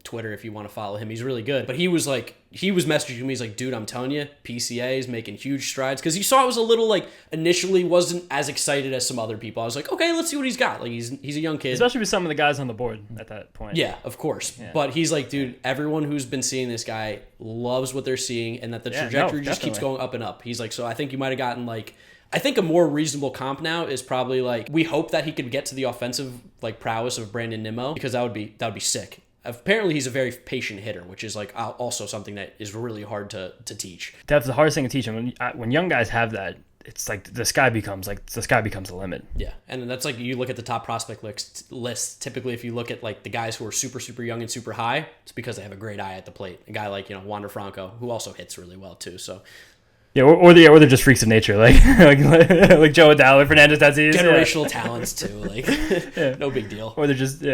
Twitter, if you want to follow him, he's really good. But he was messaging me, he's like, dude, I'm telling you, PCA is making huge strides, because you saw it was a little like initially wasn't as excited as some other people. I was like, okay, let's see what he's got. Like he's a young kid, especially with some of the guys on the board at that point. Yeah, of course. Yeah. But he's like, dude, everyone who's been seeing this guy loves what they're seeing, and that the trajectory just keeps going up and up. He's like, so I think you might have gotten like, I think a more reasonable comp now is probably like, we hope that he could get to the offensive like prowess of Brandon Nimmo, because that would be sick. Apparently, he's a very patient hitter, which is like also something that is really hard to teach. That's the hardest thing to teach him. When young guys have that, it's like the sky becomes the limit. Yeah, and that's like, you look at the top prospect list. Typically, if you look at like the guys who are super, super young and super high, it's because they have a great eye at the plate. A guy like Wander Franco, who also hits really well too. So. Yeah, or they're just freaks of nature, like Joe Adell, Fernandez Tatis. Generational talents too, like no big deal. Or they're just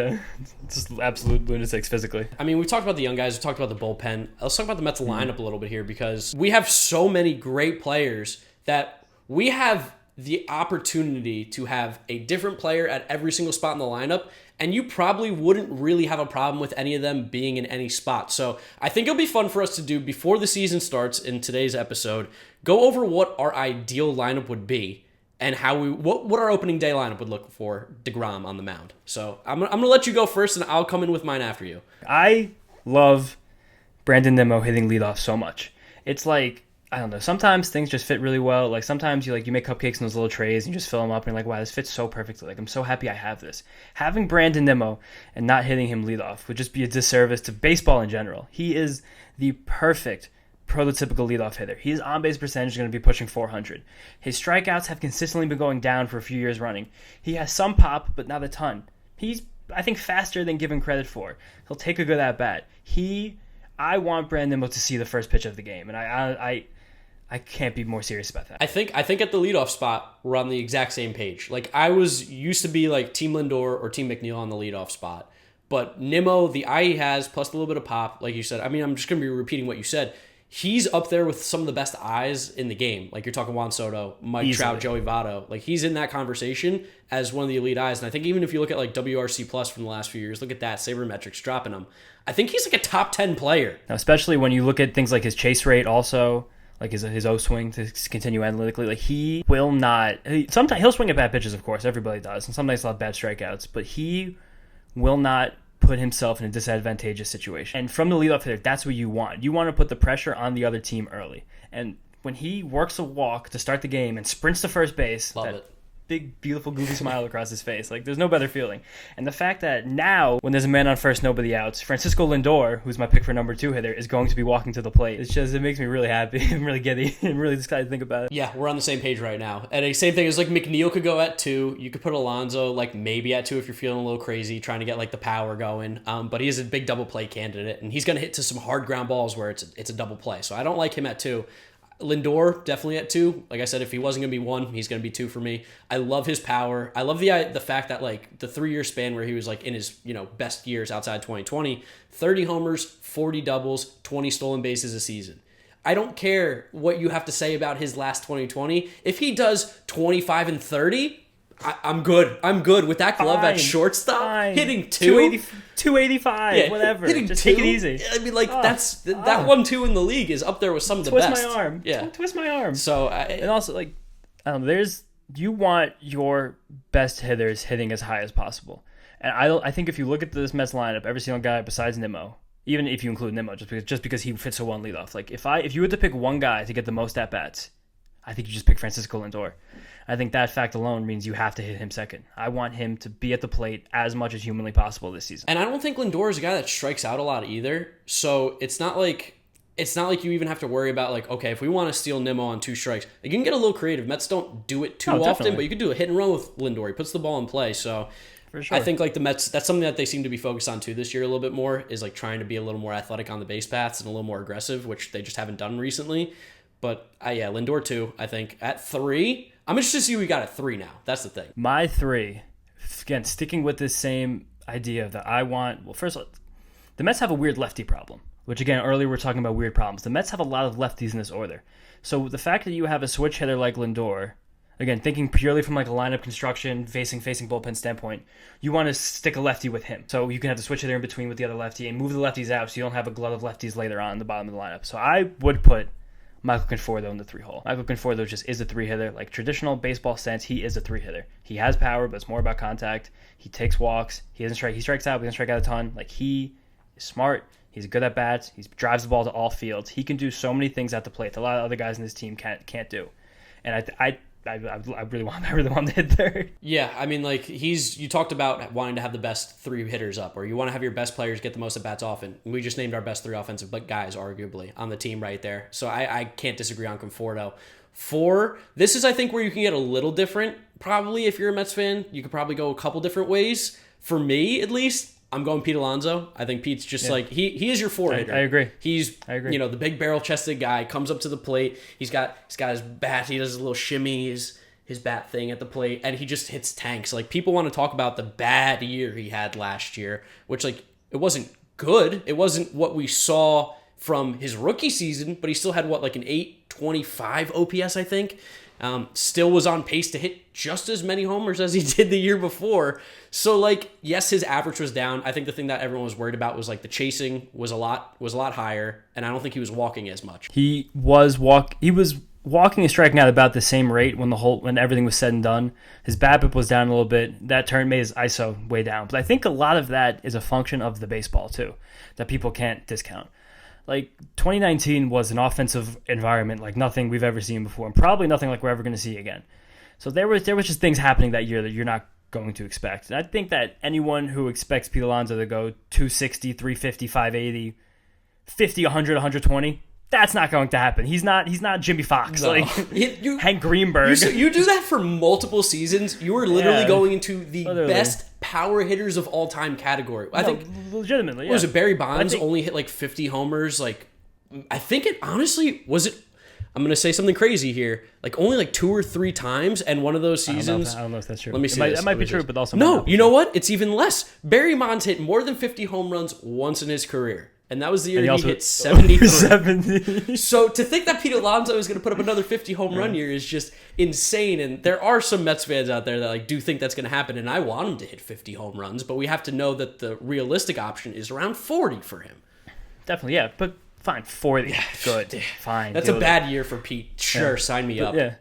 absolute lunatics physically. I mean, we talked about the young guys, we talked about the bullpen. Let's talk about the Mets lineup a little bit here, because we have so many great players that we have the opportunity to have a different player at every single spot in the lineup, and you probably wouldn't really have a problem with any of them being in any spot. So I think it'll be fun for us to do before the season starts in today's episode, go over what our ideal lineup would be and what our opening day lineup would look for DeGrom on the mound. So I'm gonna let you go first, and I'll come in with mine after you. I love Brandon Nimmo hitting leadoff so much. It's like, I don't know, sometimes things just fit really well. Like sometimes you make cupcakes in those little trays and you just fill them up and you're like, wow, this fits so perfectly. Like, I'm so happy I have this. Having Brandon Nimmo and not hitting him leadoff would just be a disservice to baseball in general. He is the perfect prototypical leadoff hitter. His on-base percentage is going to be pushing 400. His strikeouts have consistently been going down for a few years running. He has some pop, but not a ton. He's, I think, faster than given credit for. He'll take a good at-bat. I want Brandon Nimmo to see the first pitch of the game, and I can't be more serious about that. I think at the leadoff spot, we're on the exact same page. Like, I used to be like Team Lindor or Team McNeil on the leadoff spot. But Nimmo, the eye he has, plus a little bit of pop, like you said, I mean, I'm just going to be repeating what you said. He's up there with some of the best eyes in the game. Like, you're talking Juan Soto, Mike Trout, Joey Votto. Like, he's in that conversation as one of the elite eyes. And I think even if you look at like WRC Plus from the last few years, look at that, sabermetrics dropping him. I think he's like a top 10 player. Now, especially when you look at things like his chase rate also, like his O swing to continue analytically. Like, he will not. Sometimes he'll swing at bad pitches, of course. Everybody does. And sometimes he'll have bad strikeouts. But he will not put himself in a disadvantageous situation. And from the leadoff hitter, that's what you want. You want to put the pressure on the other team early. And when he works a walk to start the game and sprints to first base, Love it. Big, beautiful, goofy smile across his face. Like, there's no better feeling. And the fact that now, when there's a man on first, nobody outs, Francisco Lindor, who's my pick for number 2 hitter, is going to be walking to the plate. It makes me really happy. I'm really giddy. I'm really excited to think about it. Yeah, we're on the same page right now. And the same thing is, like, McNeil could go at 2. You could put Alonso, like, maybe at 2 if you're feeling a little crazy, trying to get, like, the power going. But he is a big double play candidate, and he's going to hit to some hard ground balls where it's a double play. So I don't like him at 2. Lindor definitely at 2. Like I said, if he wasn't gonna be 1, he's gonna be 2 for me. I love his power. I love the fact that, like, the 3-year span where he was like in his best years outside 2020, 30 homers, 40 doubles, 20 stolen bases a season. I don't care what you have to say about his last 2020. If he does 25 and 30, I'm good. I'm good with that glove at shortstop. Hitting 285, yeah, whatever. Hitting just 2? Take it easy. I mean, like, that 1-2 in the league is up there with some of the best. Twist my arm. Yeah. Twist my arm. So, and also, like, I don't know, you want your best hitters hitting as high as possible. And I think if you look at this Mets lineup, every single guy besides Nimmo, even if you include Nimmo, just because he fits so well on leadoff, like, if you had to pick one guy to get the most at-bats, I think you just pick Francisco Lindor. I think that fact alone means you have to hit him second. I want him to be at the plate as much as humanly possible this season. And I don't think Lindor is a guy that strikes out a lot either. So it's not like you even have to worry about, like, okay, if we want to steal Nimmo on 2 strikes, like, you can get a little creative. Mets don't do it too often, definitely. but you can do a hit and run with Lindor. He puts the ball in play. So For sure. I think, like, the Mets, that's something that they seem to be focused on too this year a little bit more, is like trying to be a little more athletic on the base paths and a little more aggressive, which they just haven't done recently. But yeah, Lindor 2, I think. At 3, I'm interested to see who we got at 3 now. That's the thing. My 3, again, sticking with this same idea that I want. Well, first, the Mets have a weird lefty problem, which, again, earlier we were talking about weird problems. The Mets have a lot of lefties in this order. So the fact that you have a switch hitter like Lindor, again, thinking purely from like a lineup construction, facing bullpen standpoint, you want to stick a lefty with him. So you can have the switch hitter in between with the other lefty and move the lefties out so you don't have a glut of lefties later on in the bottom of the lineup. So I would put Michael Conforto in the 3-hole. Michael Conforto just is a 3-hitter. Like traditional baseball sense, he is a 3-hitter. He has power, but it's more about contact. He takes walks. He strikes out, but he doesn't strike out a ton. Like, he is smart. He's good at bats. He drives the ball to all fields. He can do so many things at the plate that a lot of other guys in this team can't do. And I really want to hit third. Yeah, I mean, like, you talked about wanting to have the best 3 hitters up, or you want to have your best players get the most at-bats often. We just named our best 3 offensive guys, arguably, on the team right there. So I can't disagree on Conforto. 4, this is, I think, where you can get a little different. Probably, if you're a Mets fan, you could probably go a couple different ways. For me, at least, I'm going Pete Alonso. I think Pete's just like, he is your 4-hitter. I agree. I agree. The big barrel-chested guy, comes up to the plate. He's got his bat. He does his little shimmy, his bat thing at the plate, and he just hits tanks. Like, people want to talk about the bad year he had last year, which, like, it wasn't good. It wasn't what we saw from his rookie season, but he still had, like an 825 OPS, I think. Still was on pace to hit just as many homers as he did the year before. So, like, yes, his average was down. I think the thing that everyone was worried about was, like, the chasing was a lot higher, and I don't think he was walking as much. He was walking and striking out about the same rate when everything was said and done. His BABIP was down a little bit. That turn made his ISO way down. But I think a lot of that is a function of the baseball too, that people can't discount. Like, 2019 was an offensive environment like nothing we've ever seen before, and probably nothing like we're ever going to see again. So there was just things happening that year that you're not going to expect. And I think that anyone who expects Pete Alonso to go 260, 350, 580, 50, 100, 120, that's not going to happen. He's not Jimmy Fox, no. like Hank Greenberg. You do that for multiple seasons. You are literally going into the best power hitters of all time category. I think legitimately. Yeah. Was it Barry Bonds only hit like 50 homers? Like, I think it honestly was it. I'm going to say something crazy here. Like, only like 2 or 3 times, and one of those seasons. I don't know if that's true. Let me see. That might be true, but also no. You know what? It's even less. Barry Bonds hit more than 50 home runs once in his career. And that was the year he hit 73. 70. So to think that Pete Alonso is going to put up another 50 home run year is just insane. And there are some Mets fans out there that like do think that's going to happen. And I want him to hit 50 home runs. But we have to know that the realistic option is around 40 for him. Definitely, yeah. But fine, 40. Yeah, good. Fine. That's a bad year for Pete. Sure, sign me up. Yeah.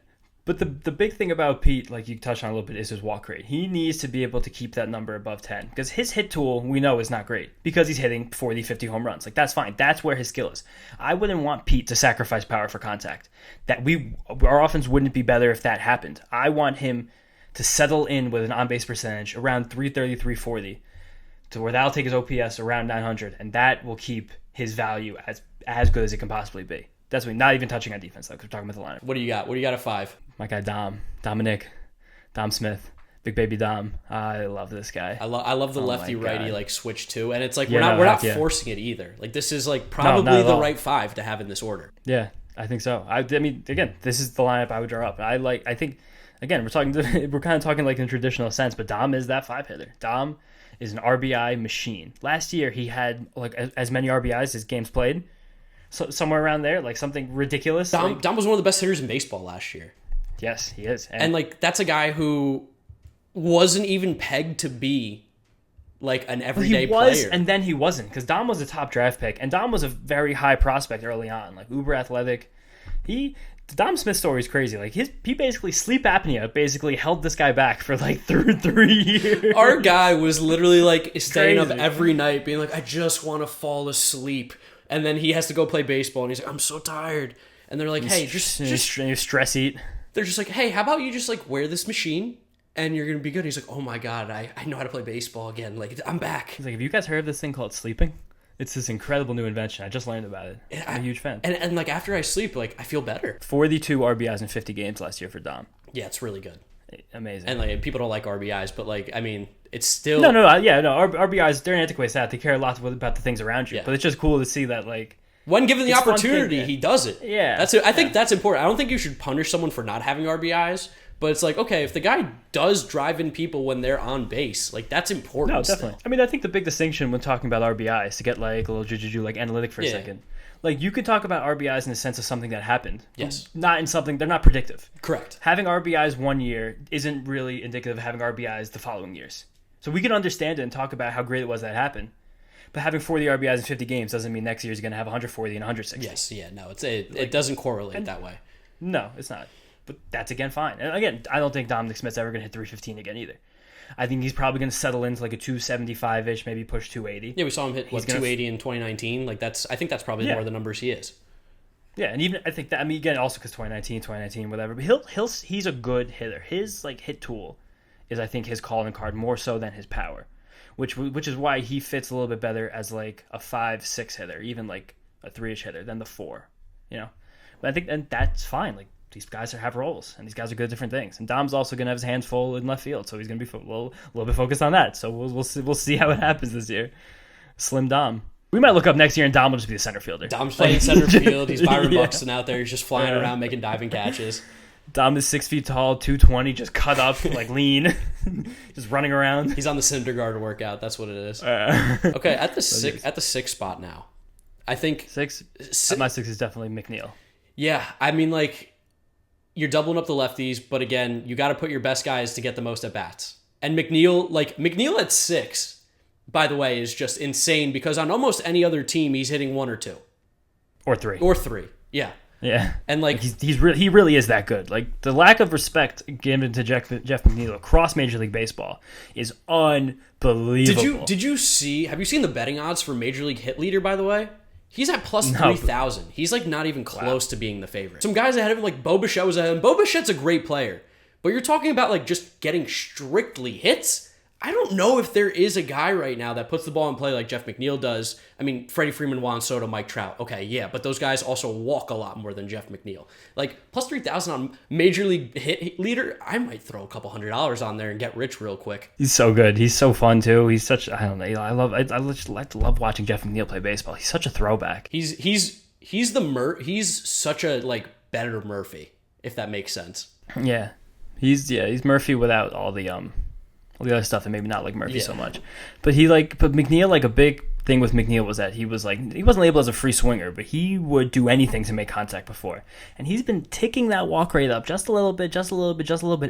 But the big thing about Pete, like you touched on a little bit, is his walk rate. He needs to be able to keep that number above 10 because his hit tool, we know, is not great because he's hitting 40, 50 home runs. Like, that's fine. That's where his skill is. I wouldn't want Pete to sacrifice power for contact. Our offense wouldn't be better if that happened. I want him to settle in with an on-base percentage around 330, 340 to where that'll take his OPS around 900, and that will keep his value as good as it can possibly be. That's not even touching on defense, though, because we're talking about the lineup. What do you got? What do you got at 5? My guy Dom Smith, Big Baby Dom. I love this guy. I love the lefty-righty like switch too, and it's like we're not forcing it either. Like, this is like probably the right 5 to have in this order. Yeah, I think so. I mean, again, this is the lineup I would draw up. I think again, we're kind of talking like in traditional sense, but Dom is that 5-hitter. Dom is an RBI machine. Last year he had like as many RBIs as games played. So somewhere around there, like something ridiculous. Dom was one of the best hitters in baseball last year. Yes, he is. And like, that's a guy who wasn't even pegged to be like an everyday player. And then he wasn't, because Dom was a top draft pick, and Dom was a very high prospect early on, like uber athletic. The Dom Smith story is crazy. Like, he basically, sleep apnea basically held this guy back for like 3 years. Our guy was literally like staying up every night being like, I just want to fall asleep. And then he has to go play baseball, and he's like, I'm so tired. and they're like, hey, just stress eat. They're just like, hey, how about you just like wear this machine and you're gonna be good. He's like, oh my god, I know how to play baseball again. Like, I'm back. He's like, have you guys heard of this thing called sleeping? It's this incredible new invention. I just learned about it. I'm a huge fan. And like after I sleep, like I feel better. 42 RBIs in 50 games last year for Dom. Yeah, it's really good. Amazing. And like people don't like RBIs, but like I mean, it's still RBIs, they're an antiquated stat. They care a lot about the things around you. Yeah. But it's just cool to see that like when given the opportunity, he does it. Yeah, that's it. I think that's important. I don't think you should punish someone for not having RBIs, but it's like, okay, if the guy does drive in people when they're on base, like that's important. No, definitely. I mean, I think the big distinction when talking about RBIs, to get like a little juju like analytic for a second, like you could talk about RBIs in the sense of something that happened. Yes. Not in something, they're not predictive. Correct. Having RBIs one year isn't really indicative of having RBIs the following years. So we can understand it and talk about how great it was that happened. But having 40 RBIs in 50 games doesn't mean next year is going to have 140 and 160. Yes, yeah, no, it doesn't correlate that way. No, it's not. But that's, again, fine. And again, I don't think Dominic Smith's ever going to hit 315 again either. I think he's probably going to settle into like a 275-ish, maybe push 280. Yeah, we saw him hit, 280 in 2019? Like I think that's probably more the numbers he is. Yeah, and even I think that, I mean, again, also because 2019, whatever. But he's a good hitter. His like hit tool is, I think, his calling card more so than his power. Which is why he fits a little bit better as like a 5-6 hitter, even like a 3-ish hitter than the 4, you know. But I think and that's fine. Like these guys have roles, and these guys are good at different things. And Dom's also gonna have his hands full in left field, so he's gonna be a little bit focused on that. So we'll see how it happens this year. Slim Dom. We might look up next year, and Dom will just be the center fielder. Dom's playing center field. He's Byron Buxton out there. He's just flying around making diving catches. Dom is 6 feet tall, 220, just cut up, like lean, just running around. He's on the Syndergaard workout. That's what it is. Okay, at the sixth spot now, I think my 6 is definitely McNeil. Yeah, I mean, like you're doubling up the lefties, but again, you got to put your best guys to get the most at bats. And McNeil at 6, by the way, is just insane because on almost any other team, he's hitting 1 or 2, or 3, Yeah. Yeah, and like he really is that good. Like the lack of respect given to Jeff McNeil across Major League Baseball is unbelievable. Have you seen the betting odds for Major League hit leader? By the way, he's at plus 3,000. He's like not even close to being the favorite. Some guys ahead of him, like Bo Bichette was ahead of him. Bo Bichette's a great player, but you're talking about like just getting strictly hits. I don't know if there is a guy right now that puts the ball in play like Jeff McNeil does. I mean, Freddie Freeman, Juan Soto, Mike Trout. Okay, yeah, but those guys also walk a lot more than Jeff McNeil. Like, plus 3,000 on Major League hit leader, I might throw a couple $100 on there and get rich real quick. He's so good. He's so fun, too. He's such, I don't know, I love watching Jeff McNeil play baseball. He's such a throwback. He's such a, like, better Murphy, if that makes sense. Yeah. He's Murphy without all the other stuff, and maybe not like Murphy so much. But McNeil, like a big thing with McNeil was that he wasn't labeled as a free swinger, but he would do anything to make contact before. And he's been ticking that walk rate up just a little bit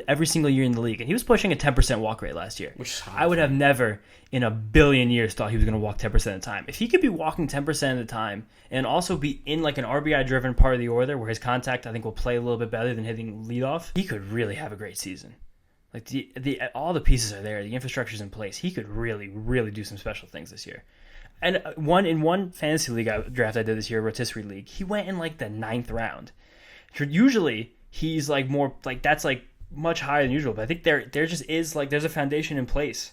every single year in the league. And he was pushing a 10% walk rate last year. Which is high. I would have never in a billion years thought he was going to walk 10% of the time. If he could be walking 10% of the time and also be in like an RBI driven part of the order where his contact I think will play a little bit better than hitting leadoff, he could really have a great season. Like all the pieces are there, the infrastructure's in place. He could really, really do some special things this year. And in one fantasy league draft I did this year, rotisserie league, he went in like the 9th round. Usually he's like more like that's like much higher than usual. But I think there just is like there's a foundation in place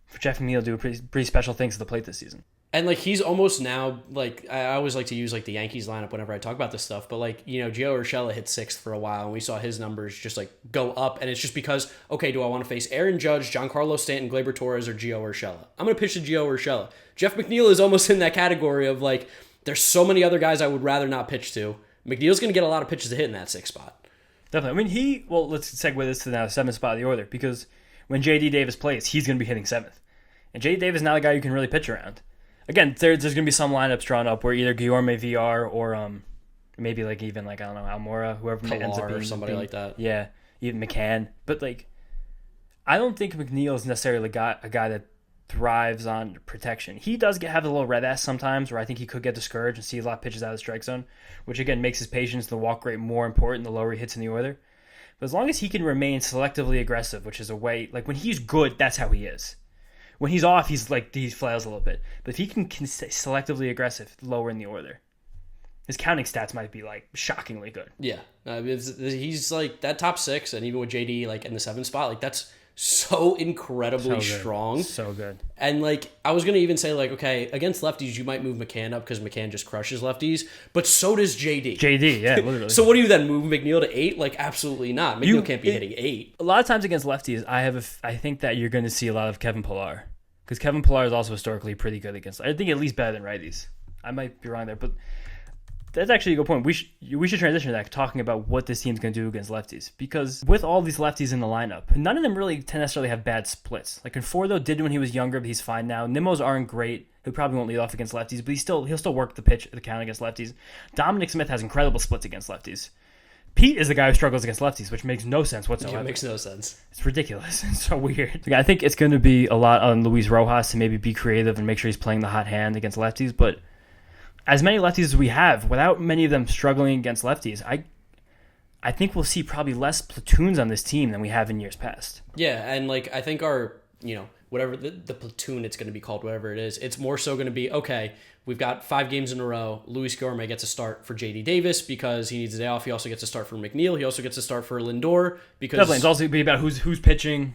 for Jeff McNeil to do pretty special things at the plate this season. And like he's almost now like I always like to use like the Yankees lineup whenever I talk about this stuff, but like Gio Urshela hit 6th for a while, and we saw his numbers just like go up, and it's just because okay, do I want to face Aaron Judge, Giancarlo Stanton, Gleyber Torres, or Gio Urshela? I'm gonna pitch to Gio Urshela. Jeff McNeil is almost in that category of like there's so many other guys I would rather not pitch to. McNeil's gonna get a lot of pitches to hit in that 6th spot. Definitely. I mean let's segue this to now 7th spot of the order, because when JD Davis plays, he's gonna be hitting 7th, and JD Davis is not a guy you can really pitch around. Again, there's going to be some lineups drawn up where either Guillorme VR or maybe like even like I don't know Almora, whoever ends up being or somebody like that. Yeah, even McCann. But like, I don't think McNeil is necessarily a guy that thrives on protection. He does have a little red ass sometimes, where I think he could get discouraged and see a lot of pitches out of the strike zone, which again makes his patience, the walk rate more important the lower he hits in the order. But as long as he can remain selectively aggressive, which is a way like when he's good, that's how he is. When he's off, he flails a little bit. But if he can stay selectively aggressive lower in the order, His counting stats might be like shockingly good. Yeah, he's like that top 6, and even with JD like in the 7th spot, like that's so incredibly strong. So good. And like I was gonna even say like, okay, against lefties you might move McCann up because McCann just crushes lefties, but so does JD. Yeah, literally. So what do you then move McNeil to 8? Like absolutely not. McNeil can't be hitting 8. A lot of times against lefties, I think that you're going to see a lot of Kevin Pillar, because Kevin Pillar is also historically pretty good against. I think at least better than righties. I might be wrong there, but that's actually a good point. We should transition to that, talking about what this team's going to do against lefties. Because with all these lefties in the lineup, none of them really necessarily have bad splits. Like Conforto did when he was younger, but he's fine now. Nimmo's aren't great. He probably won't lead off against lefties, but he'll still work the count against lefties. Dominic Smith has incredible splits against lefties. Pete is the guy who struggles against lefties, which makes no sense whatsoever. Yeah, it makes no sense. It's ridiculous. It's so weird. I think it's going to be a lot on Luis Rojas to maybe be creative and make sure he's playing the hot hand against lefties, but as many lefties as we have, without many of them struggling against lefties, I think we'll see probably less platoons on this team than we have in years past. Yeah, and like I think our, whatever the platoon it's going to be called, whatever it is, it's more so going to be, okay, we've got 5 games in a row. Luis Guillorme gets a start for JD Davis because he needs a day off. He also gets a start for McNeil. He also gets a start for Lindor because definitely. It's also be about who's pitching.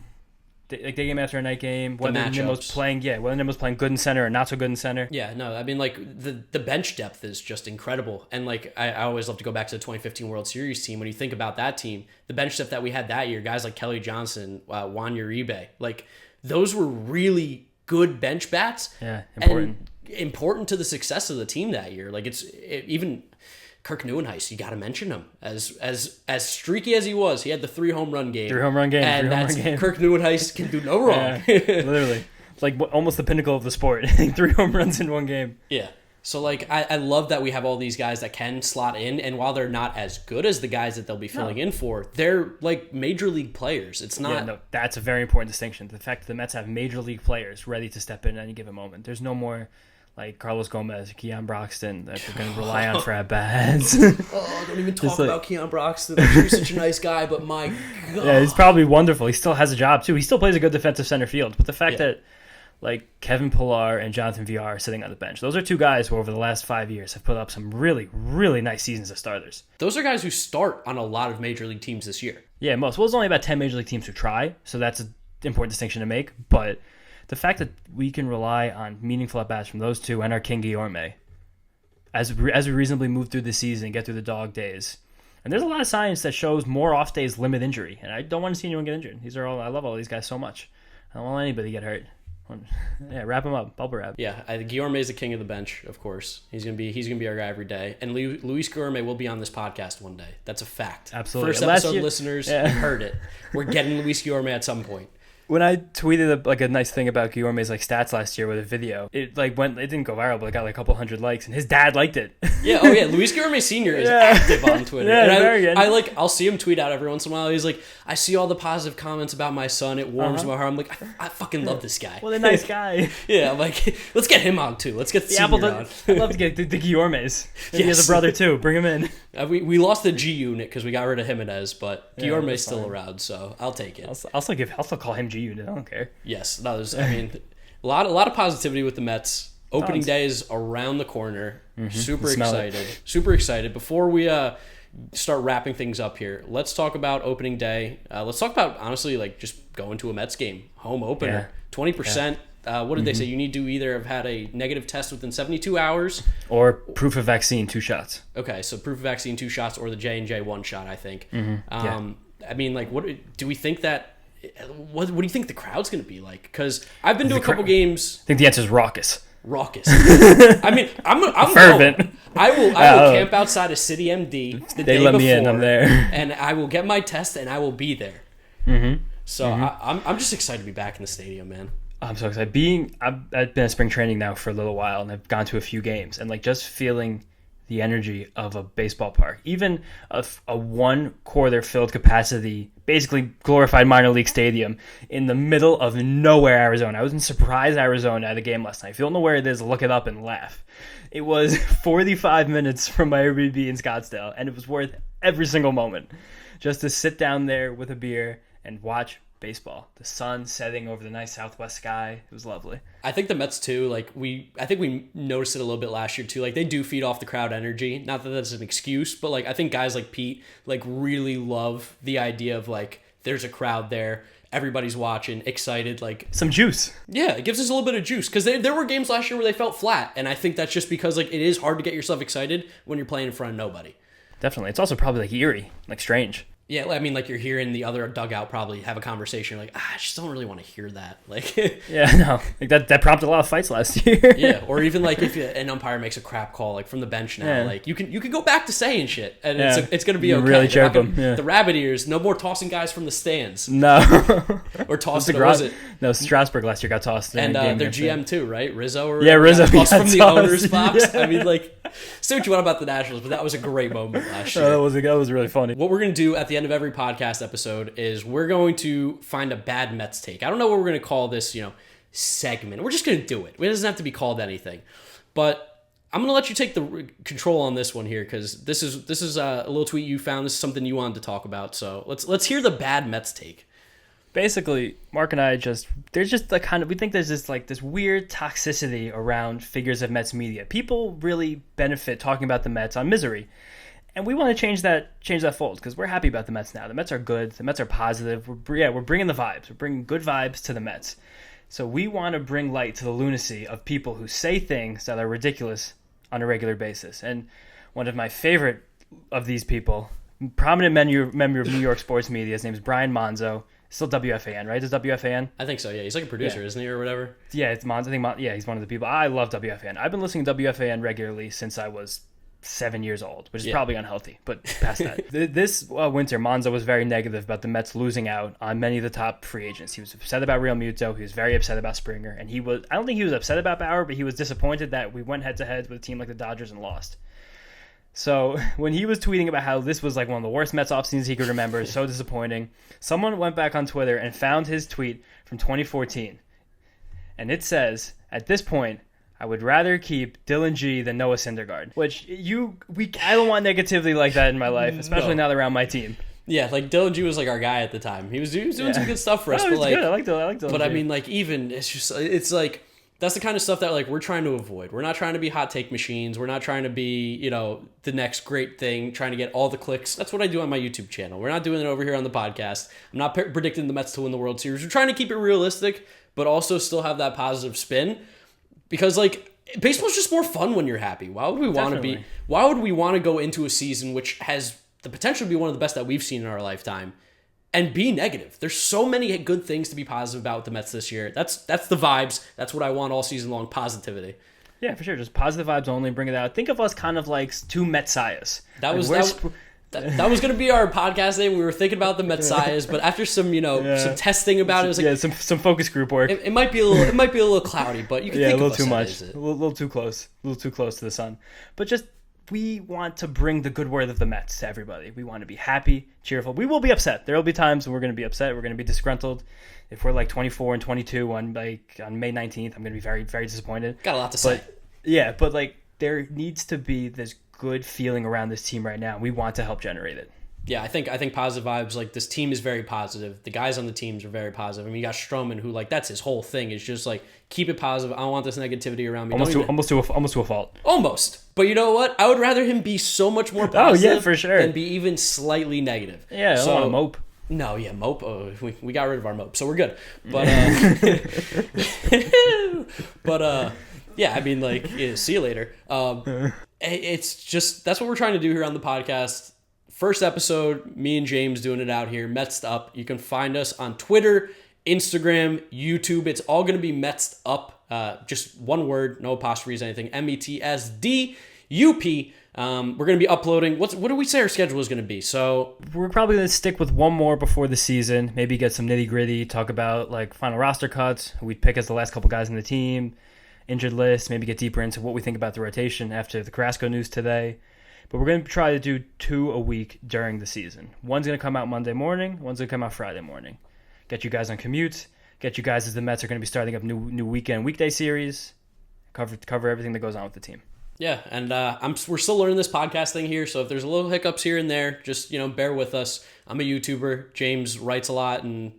Like day game after a night game, whether Nimmo's playing good in center or not so good in center. Yeah, no, I mean like the bench depth is just incredible, and like I always love to go back to the 2015 World Series team. When you think about that team, the bench depth that we had that year, guys like Kelly Johnson, Juan Uribe, like those were really good bench bats. Yeah, important to the success of the team that year. Like even Kirk Neuenhuis, you got to mention him as streaky as he was. He had the 3 home run game. And Kirk Neuenhuis can do no wrong. Yeah, literally, it's like almost the pinnacle of the sport. 3 home runs in one game. Yeah. So like I love that we have all these guys that can slot in, and while they're not as good as the guys that they'll be filling in for, they're like major league players. It's not. Yeah, no, that's a very important distinction. The fact that the Mets have major league players ready to step in at any given moment. There's no more like Carlos Gomez, Keon Broxton that we're going to rely on for at-bats. Don't even talk about Keon Broxton. He's such a nice guy, but my God. Yeah, he's probably wonderful. He still has a job, too. He still plays a good defensive center field. But the fact that like Kevin Pillar and Jonathan Villar are sitting on the bench, those are 2 guys who over the last 5 years have put up some really, really nice seasons as starters. Those are guys who start on a lot of major league teams this year. Yeah, most. Well, there's only about 10 major league teams who try, so that's an important distinction to make. But the fact that we can rely on meaningful at-bats from those 2 and our King Guillorme as we reasonably move through the season and get through the dog days. And there's a lot of science that shows more off days limit injury, and I don't want to see anyone get injured. I love all these guys so much. I don't want anybody to get hurt. Yeah, wrap him up, bubble wrap. Yeah, Guillorme is the king of the bench, of course. He's gonna be our guy every day, and Luis Guillorme will be on this podcast one day. That's a fact. Absolutely. First episode listeners, you heard it. We're getting Luis Guillorme at some point. When I tweeted a nice thing about Guillorme's stats last year with a video, it didn't go viral, but it got a couple hundred likes, and his dad liked it. Yeah, Luis Guillorme Sr. is active on Twitter. Yeah, and very good. I'll see him tweet out every once in a while. He's like, I see all the positive comments about my son. It warms my heart. I'm like, I fucking love this guy. Well, a nice guy. Yeah, I'm like, let's get him on too. Let's get the Senior on. I'd love to get the Guillormes. He has a brother too. Bring him in. We lost the G unit because we got rid of Jimenez, but Guillorme's still around, so I'll take it. I'll still call him G unit. I don't care. Yes, a lot of positivity with the Mets. Opening day is around the corner. Mm-hmm. Super excited. Before we start wrapping things up here, let's talk about opening day. Let's talk about honestly just going to a Mets game, home opener, 20%. What did they say? You need to either have had a negative test within 72 hours or proof of vaccine 2 shots. Okay, so proof of vaccine 2 shots or the J&J 1 shot, I think. Mm-hmm. I mean, what do we think that? What do you think the crowd's going to be like? Because I've been to a couple games. I think the answer is raucous. I mean, I'm fervent. I will camp outside of Citi MD the day let before, me in. I'm there, and I will get my test, and I will be there. Mm-hmm. So I'm just excited to be back in the stadium, man. I'm so excited. I've been at spring training now for a little while, and I've gone to a few games, and just feeling the energy of a baseball park, even a 1/4 filled capacity, basically glorified minor league stadium in the middle of nowhere, Arizona. I was in Surprise, Arizona at a game last night. If you don't know where it is, look it up and laugh. It was 45 minutes from my Airbnb in Scottsdale, and it was worth every single moment just to sit down there with a beer and watch baseball. The sun setting over the nice southwest sky. It was lovely. I think the Mets too, I think we noticed it a little bit last year too. Like they do feed off the crowd energy. Not that that's an excuse, but I think guys like Pete really love the idea of there's a crowd there. Everybody's watching, excited, some juice. Yeah, it gives us a little bit of juice because there were games last year where they felt flat, and I think that's just because it is hard to get yourself excited when you're playing in front of nobody. Definitely, it's also probably eerie, strange. Yeah, I mean, you're hearing the other dugout probably have a conversation. You're I just don't really want to hear that. Yeah, no, that prompted a lot of fights last year. Yeah, or even if an umpire makes a crap call from the bench now, you can go back to saying shit, and it's going to be okay. Really chirp them. Yeah. The rabbit ears, no more tossing guys from the stands. No, or tossing. No, Strasburg last year got tossed. And their GM too, right? Rizzo. Rizzo tossed from the owner's box. Yeah. I mean, say what you want about the Nationals, but that was a great moment last year. That was really funny. What we're going to do at the end of every podcast episode is we're going to find a bad Mets take. I don't know what we're going to call this, segment. We're just going to do it. It doesn't have to be called anything. But I'm going to let you take the control on this one here because this is a little tweet you found. This is something you wanted to talk about. So let's hear the bad Mets take. Basically, Mark and I there's just we think there's this weird toxicity around figures of Mets media. People really benefit talking about the Mets on misery. And we want to change that fold because we're happy about the Mets now. The Mets are good. The Mets are positive. We're bringing the vibes. We're bringing good vibes to the Mets. So we want to bring light to the lunacy of people who say things that are ridiculous on a regular basis. And one of my favorite of these people, prominent member of New York sports media, his name is Brian Monzo. Still WFAN, right? Is WFAN? I think so, yeah. He's a producer, isn't he, or whatever? Yeah, it's Monzo. I think he's one of the people. I love WFAN. I've been listening to WFAN regularly since I was 7 years old, which is probably unhealthy, but past that. This winter, Monzo was very negative about the Mets losing out on many of the top free agents. He was upset about Real Muto. He was very upset about Springer. And I don't think he was upset about Bauer, but he was disappointed that we went head-to-head with a team like the Dodgers and lost. So when he was tweeting about how this was one of the worst Mets offseasons he could remember, so disappointing, someone went back on Twitter and found his tweet from 2014. And it says, at this point, I would rather keep Dylan G than Noah Syndergaard. Which I don't want negativity like that in my life, especially not around my team. Yeah, Dylan G was our guy at the time. He was doing some good stuff for us. But good. I like Dylan G. But I mean, even it's that's the kind of stuff that we're trying to avoid. We're not trying to be hot take machines. We're not trying to be the next great thing, trying to get all the clicks. That's what I do on my YouTube channel. We're not doing it over here on the podcast. I'm not predicting the Mets to win the World Series. We're trying to keep it realistic, but also still have that positive spin. Because baseball's just more fun when you're happy. Why would we want to be? Why would we want to go into a season which has the potential to be one of the best that we've seen in our lifetime and be negative? There's so many good things to be positive about with the Mets this year. That's the vibes. That's what I want all season long. Positivity. Yeah, for sure. Just positive vibes only. Bring it out. Think of us kind of like two Metsiahs. That was going to be our podcast name. We were thinking about the Metsiahs, but after some testing about it, it was some focus group work. It might be a little cloudy, but you can think a little of us too much, a little too close to the sun. But just we want to bring the good word of the Mets to everybody. We want to be happy, cheerful. We will be upset. There will be times when we're going to be upset. We're going to be disgruntled. If we're 24 and 22 on May 19th, I'm going to be very, very disappointed. Got a lot to say. Yeah, but there needs to be this good feeling around this team right now. We want to help generate it. Yeah, I think positive vibes. This team is very positive. The guys on the teams are very positive. I mean, you got Stroman, who that's his whole thing. Is just keep it positive. I don't want this negativity around me. Almost to a fault. Almost, but you know what? I would rather him be so much more positive. Oh yeah, for sure. Than be even slightly negative. Yeah, I don't want to mope. No, yeah, mope. Oh, we got rid of our mope, so we're good. But yeah, I mean, see you later. It's just that's what we're trying to do here on the podcast. First episode, me and James doing it out here, Mets'd Up. You can find us on Twitter, Instagram, YouTube. It's all going to be Mets'd Up. Just one word, no apostrophes, anything. METSDUP. We're going to be uploading. What do we say our schedule is going to be? So we're probably going to stick with one more before the season. Maybe get some nitty gritty. Talk about final roster cuts. Who we pick as the last couple guys in the team. Injured list. Maybe get deeper into what we think about the rotation after the Carrasco news today. But we're going to try to do 2 a week during the season. One's going to come out Monday morning. One's going to come out Friday morning. Get you guys on commutes. Get you guys as the Mets are going to be starting up new weekday series. Cover everything that goes on with the team. Yeah, and we're still learning this podcast thing here, so if there's a little hiccups here and there, just bear with us. I'm a YouTuber. James writes a lot and,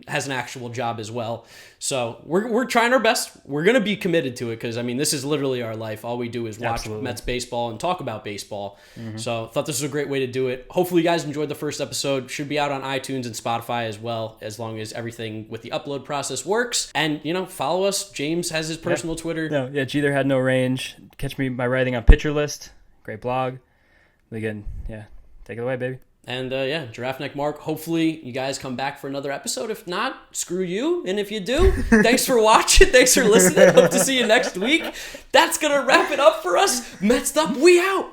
has an actual job as well. So we're trying our best. We're going to be committed to it because, this is literally our life. All we do is watch Absolutely. Mets baseball and talk about baseball. So I thought this was a great way to do it. Hopefully you guys enjoyed the first episode. Should be out on iTunes and Spotify as well, as long as everything with the upload process works. And, follow us. James has his personal Twitter. No, yeah, Jeter had no range. Catch me by writing on Pitcher List. Great blog. Again, take it away, baby. And GiraffeNeckMarc, hopefully you guys come back for another episode. If not, screw you. And if you do, thanks for watching. Thanks for listening. Hope to see you next week. That's going to wrap it up for us. Mets'd up, we out.